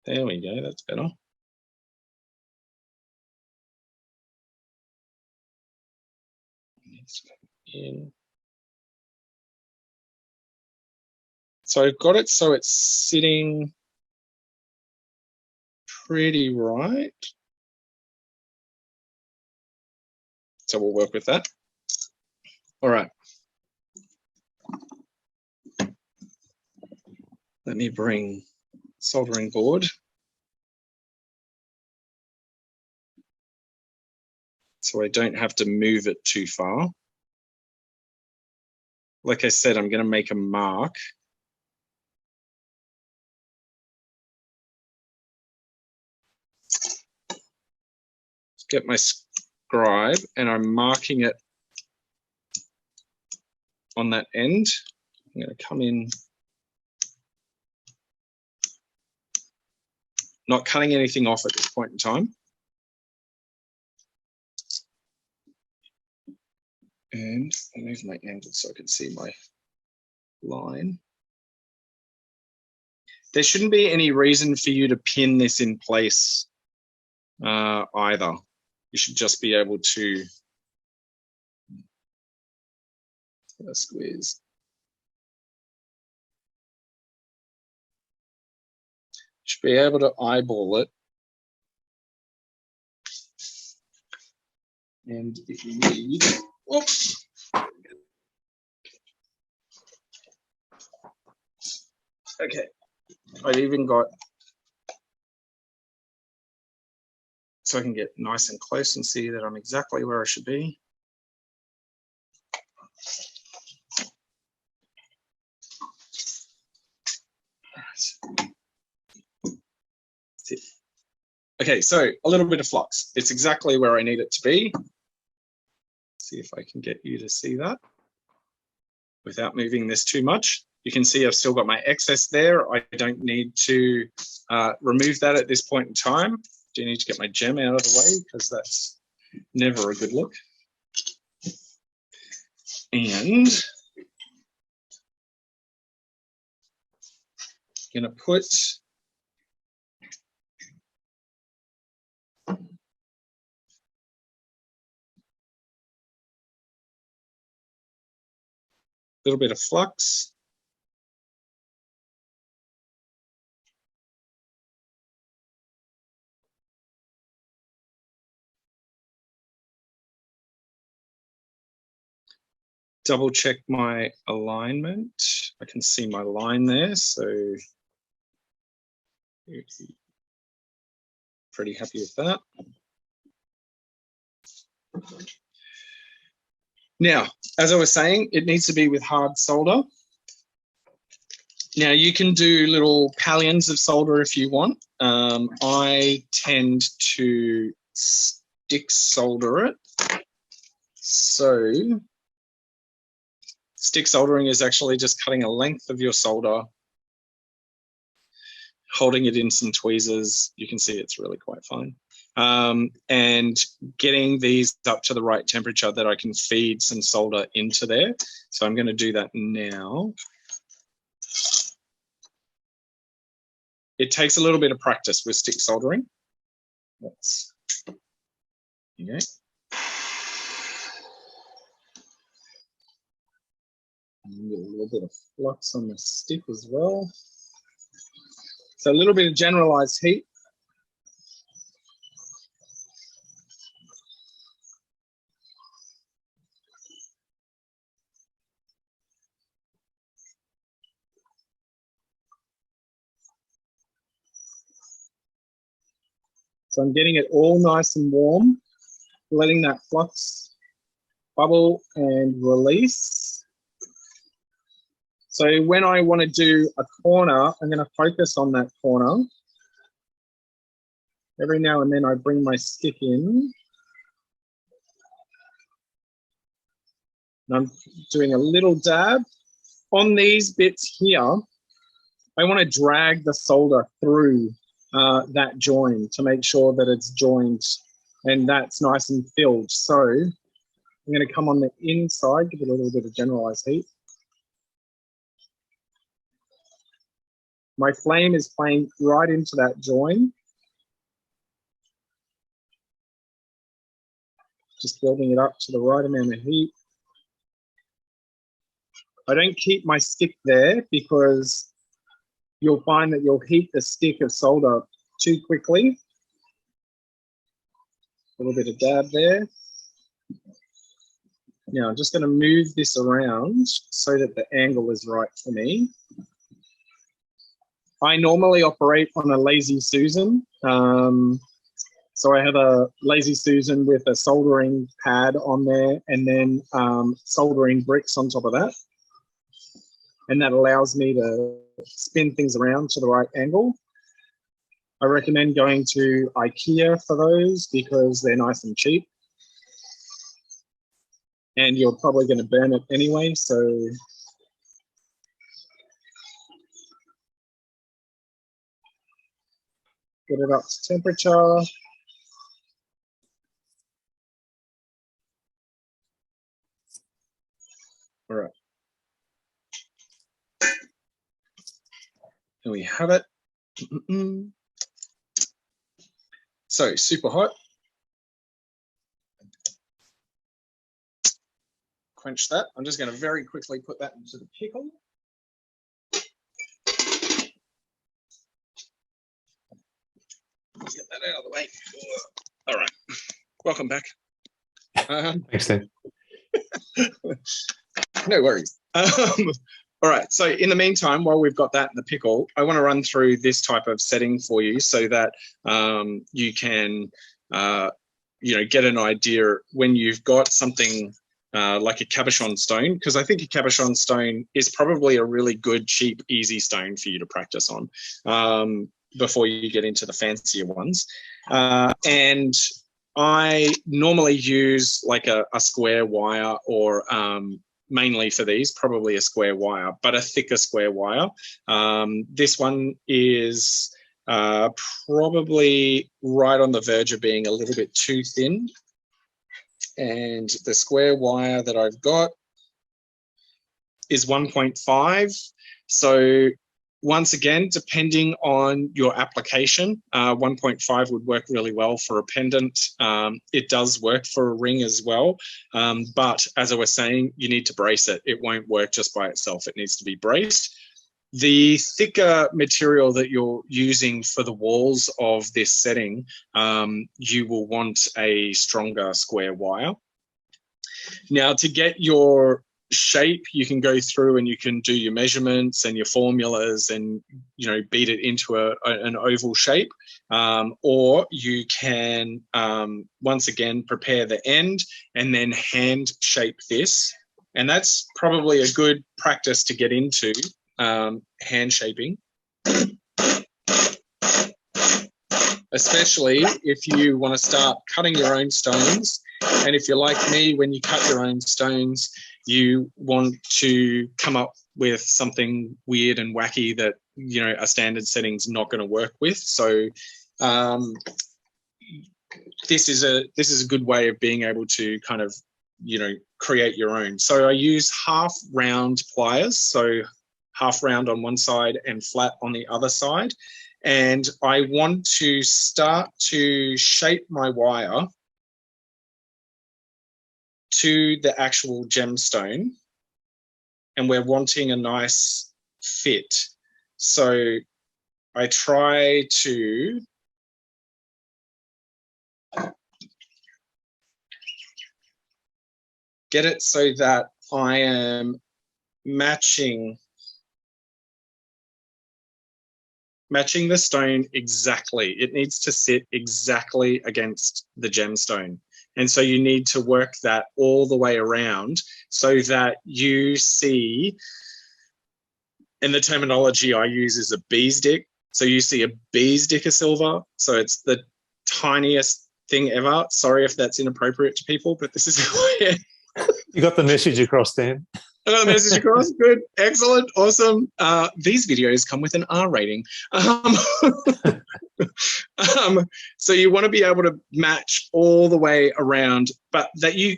There we go, that's better. In. So I've got it so it's sitting pretty right. So we'll work with that. All right. Let me bring soldering board. So I don't have to move it too far. Like I said, I'm going to make a mark. Get my scribe and I'm marking it on that end. I'm going to come in, not cutting anything off at this point in time. And I move my angle so I can see my line. There shouldn't be any reason for you to pin this in place either. You should just be able to squeeze. Should be able to eyeball it. And if you need, oops. Okay, I've even got, so I can get nice and close and see that I'm exactly where I should be. Okay, so a little bit of flux. It's exactly where I need it to be. See if I can get you to see that without moving this too much. You can see I've still got my excess there. I don't need to remove that at this point in time. Do need to get my gem out of the way because that's never a good look. And I'm going to put a little bit of flux. Double check my alignment. I can see my line there, so Pretty happy with that. Now, as I was saying, it needs to be with hard solder. Now, you can do little pallions of solder if you want. I tend to stick solder it. So, stick soldering is actually just cutting a length of your solder, holding it in some tweezers. You can see it's really quite fine. And getting these up to the right temperature that I can feed some solder into there. So I'm going to do that now. It takes a little bit of practice with stick soldering. Let's, okay. And a little bit of flux on the stick as well. So a little bit of generalized heat. So I'm getting it all nice and warm, letting that flux bubble and release. So when I want to do a corner, I'm going to focus on that corner. Every now and then I bring my stick in. And I'm doing a little dab. On these bits here, I want to drag the solder through that join to make sure that it's joined and that's nice and filled. So I'm going to come on the inside, give it a little bit of generalized heat. My flame is playing right into that join. Just building it up to the right amount of heat. I don't keep my stick there because you'll find that you'll heat the stick of solder too quickly. A little bit of dab there. Now I'm just going to move this around so that the angle is right for me. I normally operate on a Lazy Susan. So I have a Lazy Susan with a soldering pad on there and then soldering bricks on top of that. And that allows me to spin things around to the right angle. I recommend going to IKEA for those because they're nice and cheap. And you're probably going to burn it anyway, so get it up to temperature. All right. Here we have it. So super hot. Quench that. I'm just going to very quickly put that into the pickle. Let's get that out of the way. All right. Welcome back. Thanks, Dan. No worries. All right. So in the meantime, while we've got that in the pickle, I want to run through this type of setting for you so that you can, get an idea when you've got something like a cabochon stone, because I think a cabochon stone is probably a really good, cheap, easy stone for you to practice on before you get into the fancier ones. And I normally use like a square wire or mainly for these, probably a square wire, but a thicker square wire. This one is probably right on the verge of being a little bit too thin. And the square wire that I've got is 1.5. So once again, depending on your application, 1.5 would work really well for a pendant. It does work for a ring as well. But as I was saying, you need to brace it. It won't work just by itself. It needs to be braced. The thicker material that you're using for the walls of this setting, you will want a stronger square wire. Now, to get your shape, you can go through and you can do your measurements and your formulas and, beat it into an oval shape. Or you can, once again, prepare the end and then hand shape this. And that's probably a good practice to get into, hand shaping. Especially if you want to start cutting your own stones. And if you're like me, when you cut your own stones, you want to come up with something weird and wacky that, a standard setting's not going to work with. So this is a good way of being able to kind of, create your own. So I use half round pliers, so half round on one side and flat on the other side. And I want to start to shape my wire to the actual gemstone, and we're wanting a nice fit. So I try to get it so that I am matching the stone exactly. It needs to sit exactly against the gemstone. And so you need to work that all the way around so that you see, and the terminology I use is a bee's dick. So you see a bee's dick of silver. So it's the tiniest thing ever. Sorry if that's inappropriate to people, but this is where you got the message across, Dan. I got the message across. Good. Excellent. Awesome. These videos come with an R rating. So you want to be able to match all the way around, but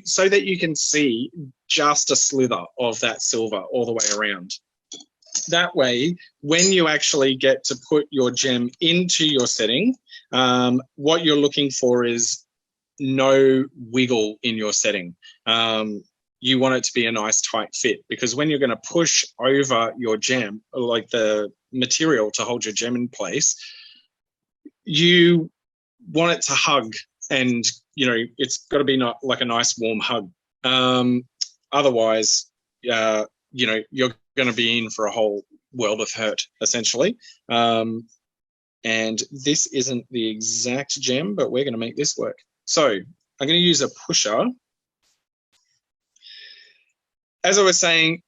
so that you can see just a slither of that silver all the way around. That way, when you actually get to put your gem into your setting, what you're looking for is no wiggle in your setting. You want it to be a nice tight fit, because when you're going to push over your gem, like the material to hold your gem in place, you want it to hug, and it's got to be not like a nice warm hug. Otherwise, you're going to be in for a whole world of hurt, essentially. And this isn't the exact gem, but we're going to make this work. So I'm going to use a pusher. As I was saying,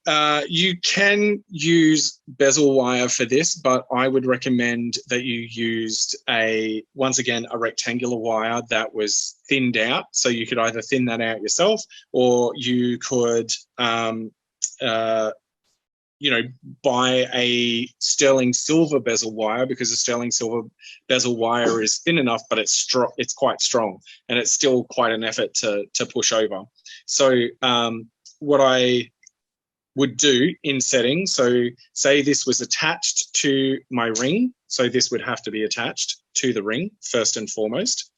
you can use bezel wire for this, but I would recommend that you used once again, a rectangular wire that was thinned out. So you could either thin that out yourself, or you could, buy a sterling silver bezel wire, because the sterling silver bezel wire is thin enough, but it's quite strong, and it's still quite an effort to push over. So what I would do in setting, so say this was attached to my ring, so this would have to be attached to the ring first and foremost.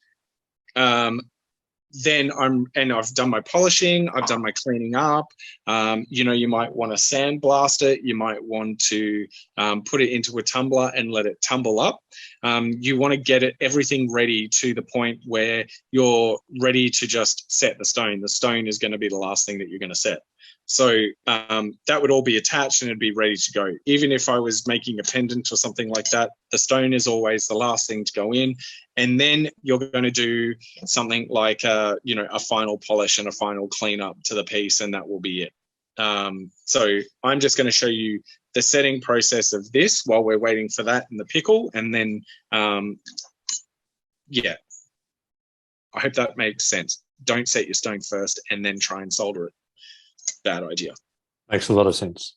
Then I've done my polishing, I've done my cleaning up. You might want to sandblast it, you might want to put it into a tumbler and let it tumble up. You want to get everything ready to the point where you're ready to just set the stone. The stone is going to be the last thing that you're going to set. So that would all be attached and it'd be ready to go. Even if I was making a pendant or something like that, the stone is always the last thing to go in. And then you're going to do something like, a final polish and a final cleanup to the piece, and that will be it. So I'm just going to show you the setting process of this while we're waiting for that in the pickle. And then, yeah, I hope that makes sense. Don't set your stone first and then try and solder it. Bad idea. Makes a lot of sense.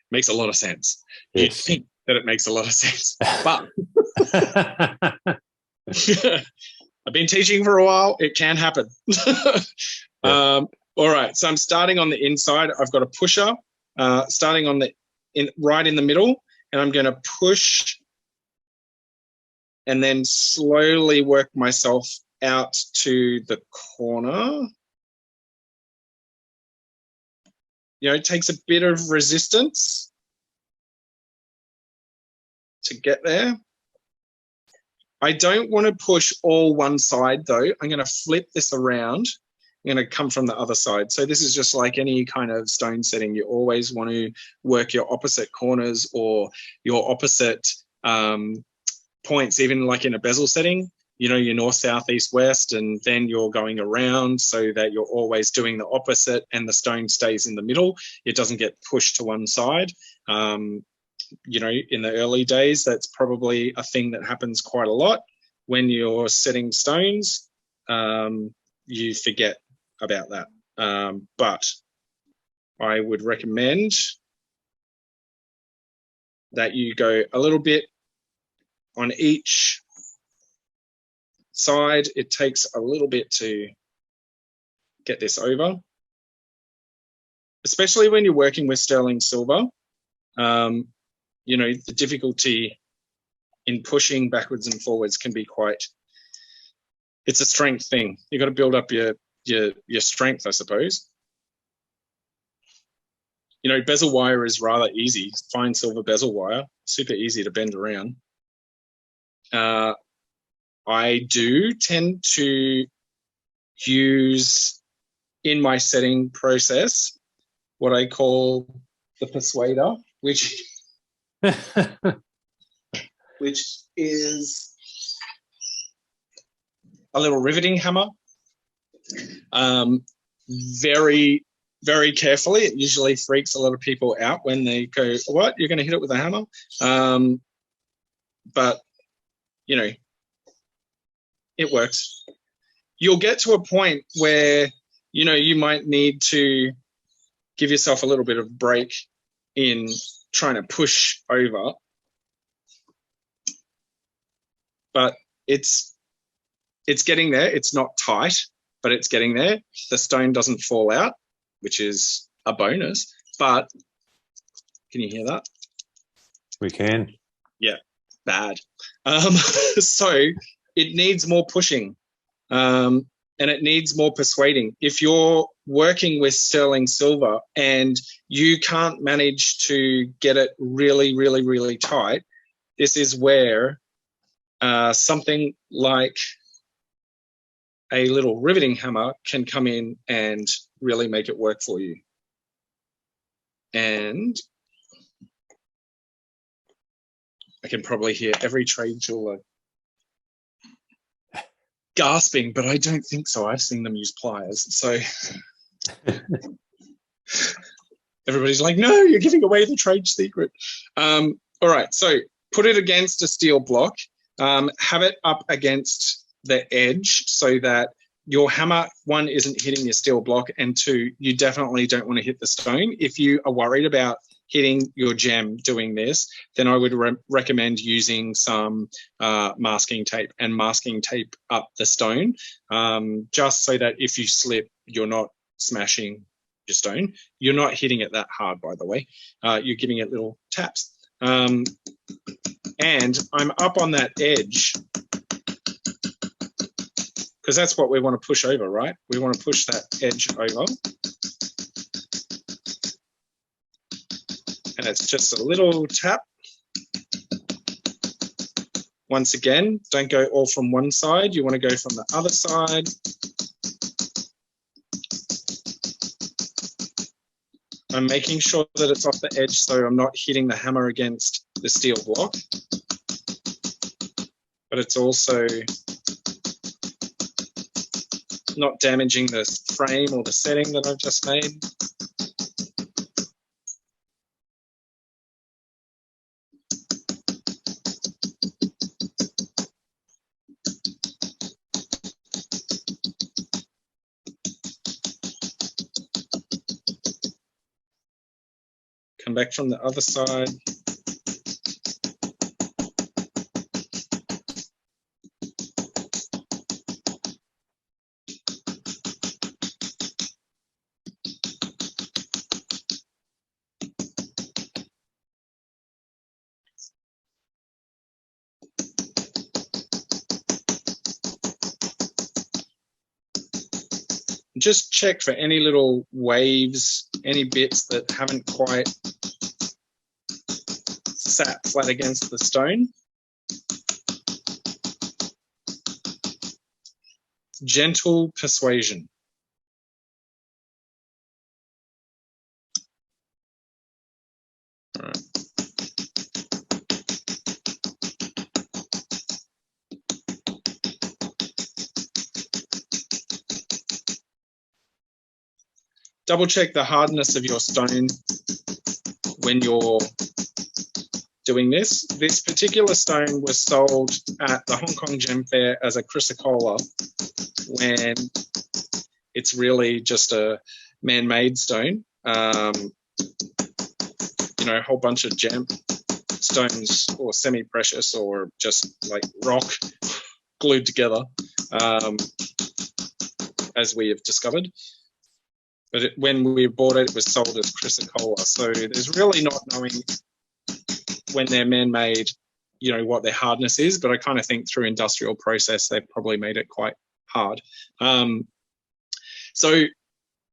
Makes a lot of sense. Yes. You'd think that it makes a lot of sense, but I've been teaching for a while. It can happen. Yeah. All right. So I'm starting on the inside. I've got a pusher starting right in the middle, and I'm going to push and then slowly work myself out to the corner. It takes a bit of resistance to get there. I don't want to push all one side though. I'm going to flip this around going to come from the other side. So this is just like any kind of stone setting. You always want to work your opposite corners or your opposite points, even like in a bezel setting, you know, your north, south, east, west, and then you're going around so that you're always doing the opposite and the stone stays in the middle. It doesn't get pushed to one side. You know, in the early days, that's probably a thing that happens quite a lot. When you're setting stones, you forget about that. But I would recommend that you go a little bit on each side. It takes a little bit to get this over, especially when you're working with sterling silver. You know, the difficulty in pushing backwards and forwards can be quite, it's a strength thing. You've got to build up your strength, I suppose. You know, bezel wire is rather easy. Fine silver bezel wire, super easy to bend around. I do tend to use in my setting process what I call the persuader, which is a little riveting hammer. Very, very carefully. It usually freaks a lot of people out when they go, what, you're going to hit it with a hammer? But, you know, it works. You'll get to a point where, you know, you might need to give yourself a little bit of break in trying to push over. But it's getting there. It's not tight, but it's getting there. The stone doesn't fall out, which is a bonus. But can you hear that? We can. Yeah, bad. So it needs more pushing, and it needs more persuading. If you're working with sterling silver and you can't manage to get it really, really, really tight, this is where something like a little riveting hammer can come in and really make it work for you. And I can probably hear every trade jeweler gasping, but I don't think so. I've seen them use pliers. So everybody's like, no, you're giving away the trade secret. All right, so put it against a steel block. Have it up against the edge so that your hammer, one, isn't hitting your steel block, and two, you definitely don't want to hit the stone. If you are worried about hitting your gem doing this, then I would recommend using some masking tape and masking tape up the stone, just so that if you slip, you're not smashing your stone. You're not hitting it that hard, by the way. You're giving it little taps. And I'm up on that edge because that's what we want to push over, right? We want to push that edge over. And it's just a little tap. Once again, don't go all from one side. You want to go from the other side. I'm making sure that it's off the edge so I'm not hitting the hammer against the steel block. But it's also not damaging the frame or the setting that I've just made. Come back from the other side. Just check for any little waves, any bits that haven't quite sat flat against the stone. Gentle persuasion. double check the hardness of your stone when you're doing this. This particular stone was sold at the Hong Kong Gem Fair as a chrysocolla, when it's really just a man-made stone. You know, a whole bunch of gem stones or semi-precious or just like rock glued together, as we have discovered. But when we bought it, it was sold as chrysocolla. So there's really not knowing when they're man-made, you know, what their hardness is. But I kind of think through industrial process, they've probably made it quite hard. So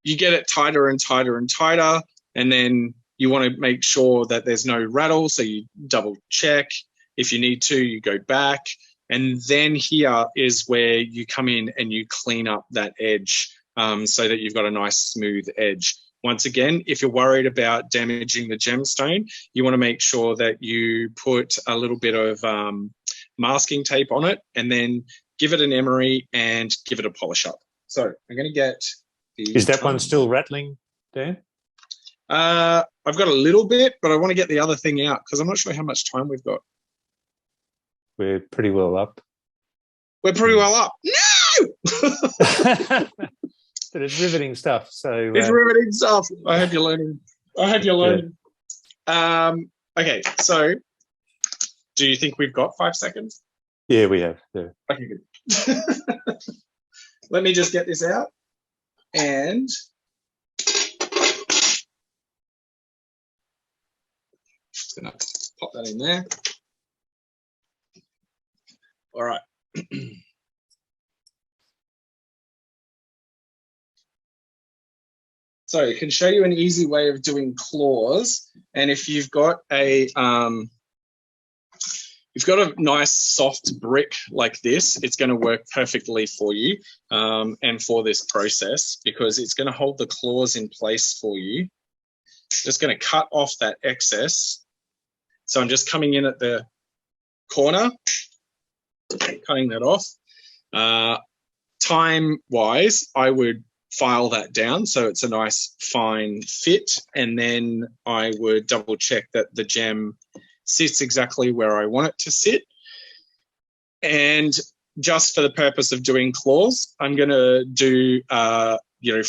you get it tighter and tighter and tighter, and then you want to make sure that there's no rattle. So you double check. If you need to, you go back. And then here is where you come in and you clean up that edge, so that you've got a nice smooth edge. Once again, if you're worried about damaging the gemstone, you want to make sure that you put a little bit of masking tape on it, and then give it an emery and give it a polish up. So I'm going to get the... Is that one still rattling, Dan? I've got a little bit, but I want to get the other thing out because I'm not sure how much time we've got. We're pretty well up. We're pretty well up. No! But it's riveting stuff. So it's riveting stuff. I hope you're learning. Yeah. Okay, so do you think we've got 5 seconds? Yeah, we have. Yeah. Okay, good. Let me just get this out and just gonna pop that in there. All right. So I can show you an easy way of doing claws. And if you've got a nice soft brick like this, it's going to work perfectly for you and for this process, because it's going to hold the claws in place for you. Just going to cut off that excess. So I'm just coming in at the corner, cutting that off. Time-wise, I would file that down so it's a nice fine fit, and then I would double check that the gem sits exactly where I want it to sit. And just for the purpose of doing claws, I'm going to do I'm going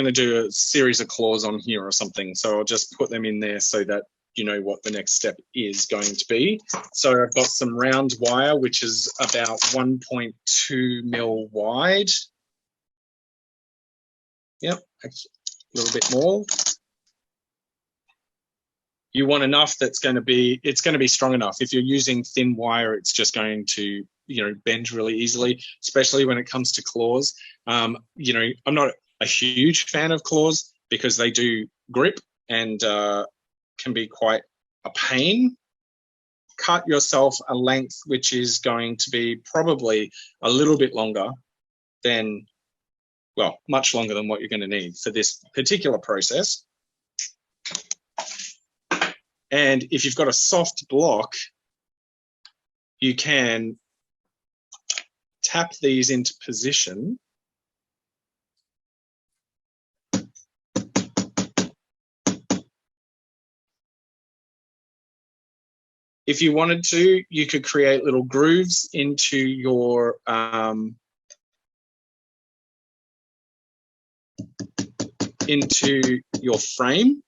to do a series of claws on here or something. So I'll just put them in there so that you know what the next step is going to be. So I've got some round wire, which is about 1.2 mil wide. Yep, a little bit more. You want enough that's going to be, it's going to be strong enough. If you're using thin wire, it's just going to, bend really easily, especially when it comes to claws. I'm not a huge fan of claws because they do grip and can be quite a pain. Cut yourself a length which is going to be probably a little bit longer than, well, much longer than what you're going to need for this particular process. And if you've got a soft block, you can tap these into position. If you wanted to, you could create little grooves into your frame.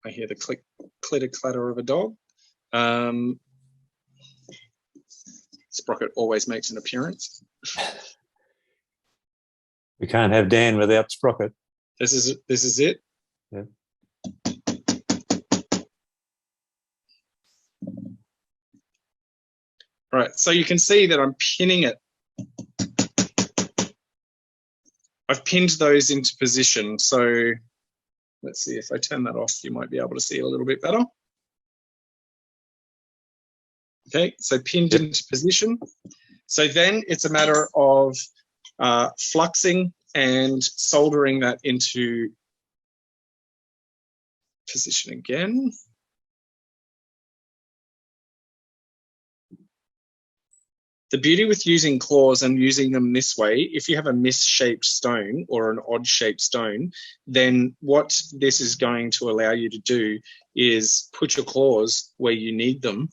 I hear the clitter clatter of a dog. Sprocket always makes an appearance. We can't have Dan without Sprocket. This is it. Yeah. Right, so you can see that I'm pinning it. I've pinned those into position. So let's see, if I turn that off, you might be able to see it a little bit better. Okay, so pinned into position. So then it's a matter of fluxing and soldering that into position again. The beauty with using claws and using them this way, if you have a misshaped stone or an odd-shaped stone, then what this is going to allow you to do is put your claws where you need them.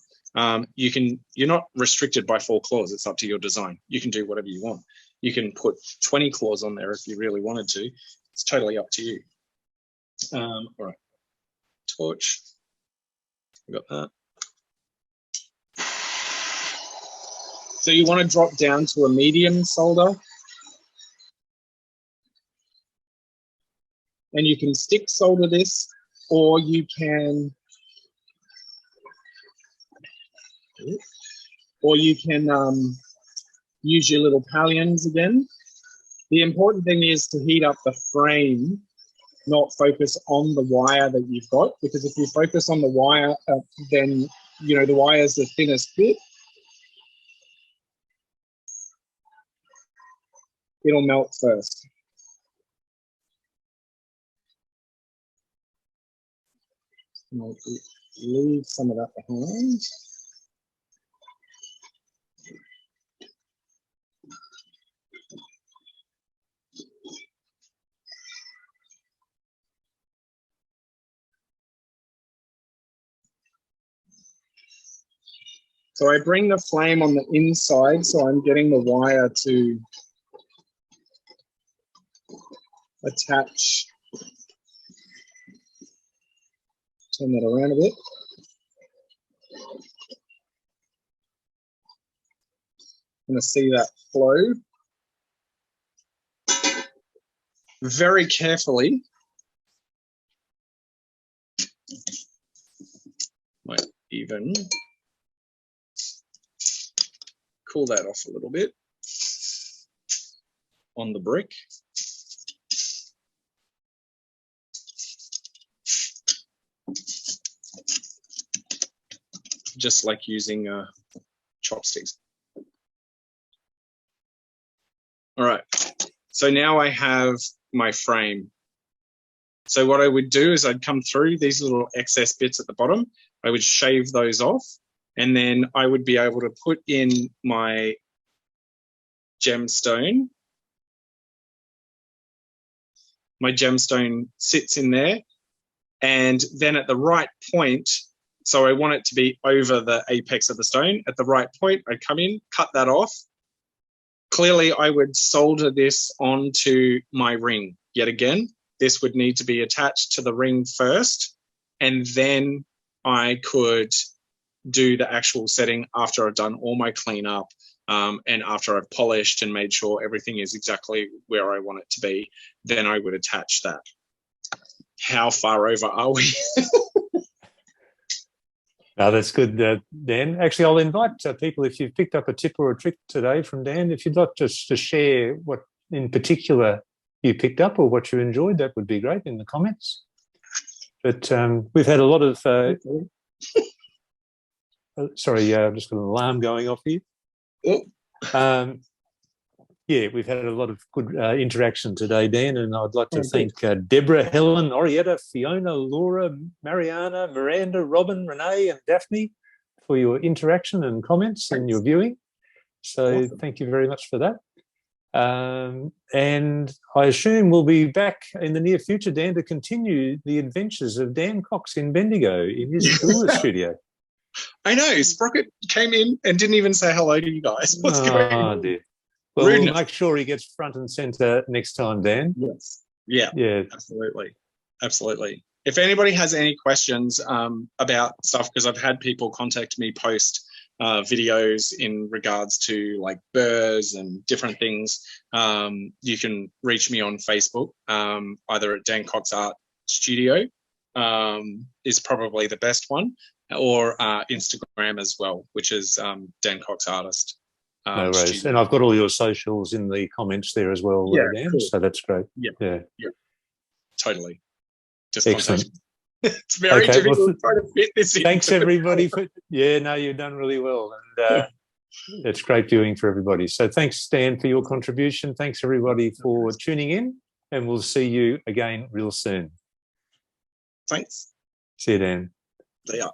You're not restricted by 4 claws. It's up to your design. You can do whatever you want. You can put 20 claws on there if you really wanted to. It's totally up to you. All right, torch. We got that. So you want to drop down to a medium solder. And you can stick solder this, or you can use your little pallions again. The important thing is to heat up the frame, not focus on the wire that you've got, because if you focus on the wire, then the wire is the thinnest bit. It'll melt first. I'll leave some of that behind. So I bring the flame on the inside, so I'm getting the wire to attach. Turn that around a bit. I'm going to see that flow. Very carefully. Might even cool that off a little bit on the brick. Just like using chopsticks. All right, so now I have my frame. So what I would do is I'd come through these little excess bits at the bottom. I would shave those off, and then I would be able to put in my gemstone. My gemstone sits in there, and then at the right point, so I want it to be over the apex of the stone. At the right point, I come in, cut that off. Clearly, I would solder this onto my ring. Yet again, this would need to be attached to the ring first, and then I could do the actual setting after I've done all my cleanup and after I've polished and made sure everything is exactly where I want it to be. Then I would attach that. How far over are we? No, that's good, Dan. Actually, I'll invite people, if you've picked up a tip or a trick today from Dan, if you'd like just to share what in particular you picked up or what you enjoyed, that would be great in the comments. But we've had a lot of... sorry, I've just got an alarm going off here. Yeah, we've had a lot of good interaction today, Dan, and I'd like to thank Deborah, Helen, Orietta, Fiona, Laura, Mariana, Miranda, Robin, Renee and Daphne for your interaction and comments and your viewing. So thank you very much for that. And I assume we'll be back in the near future, Dan, to continue the adventures of Dan Cox in Bendigo in his jeweler studio. I know, Sprocket came in and didn't even say hello to you guys. What's going on? Dear. Well, we'll make sure he gets front and centre next time, Dan. Yes. Yeah, absolutely. Absolutely. If anybody has any questions about stuff, because I've had people contact me post videos in regards to like burrs and different things, you can reach me on Facebook, either at Dan Cox Art Studio is probably the best one, or Instagram as well, which is Dan Cox Artist. No worries. Studio. And I've got all your socials in the comments there as well, Dan, cool. So that's great. Yeah. Totally. Just excellent. It's very difficult trying to fit this in. Thanks, everybody. You've done really well. And it's great viewing for everybody. So thanks, Dan, for your contribution. Thanks, everybody, for tuning in. And we'll see you again real soon. Thanks. See you, Dan. See ya.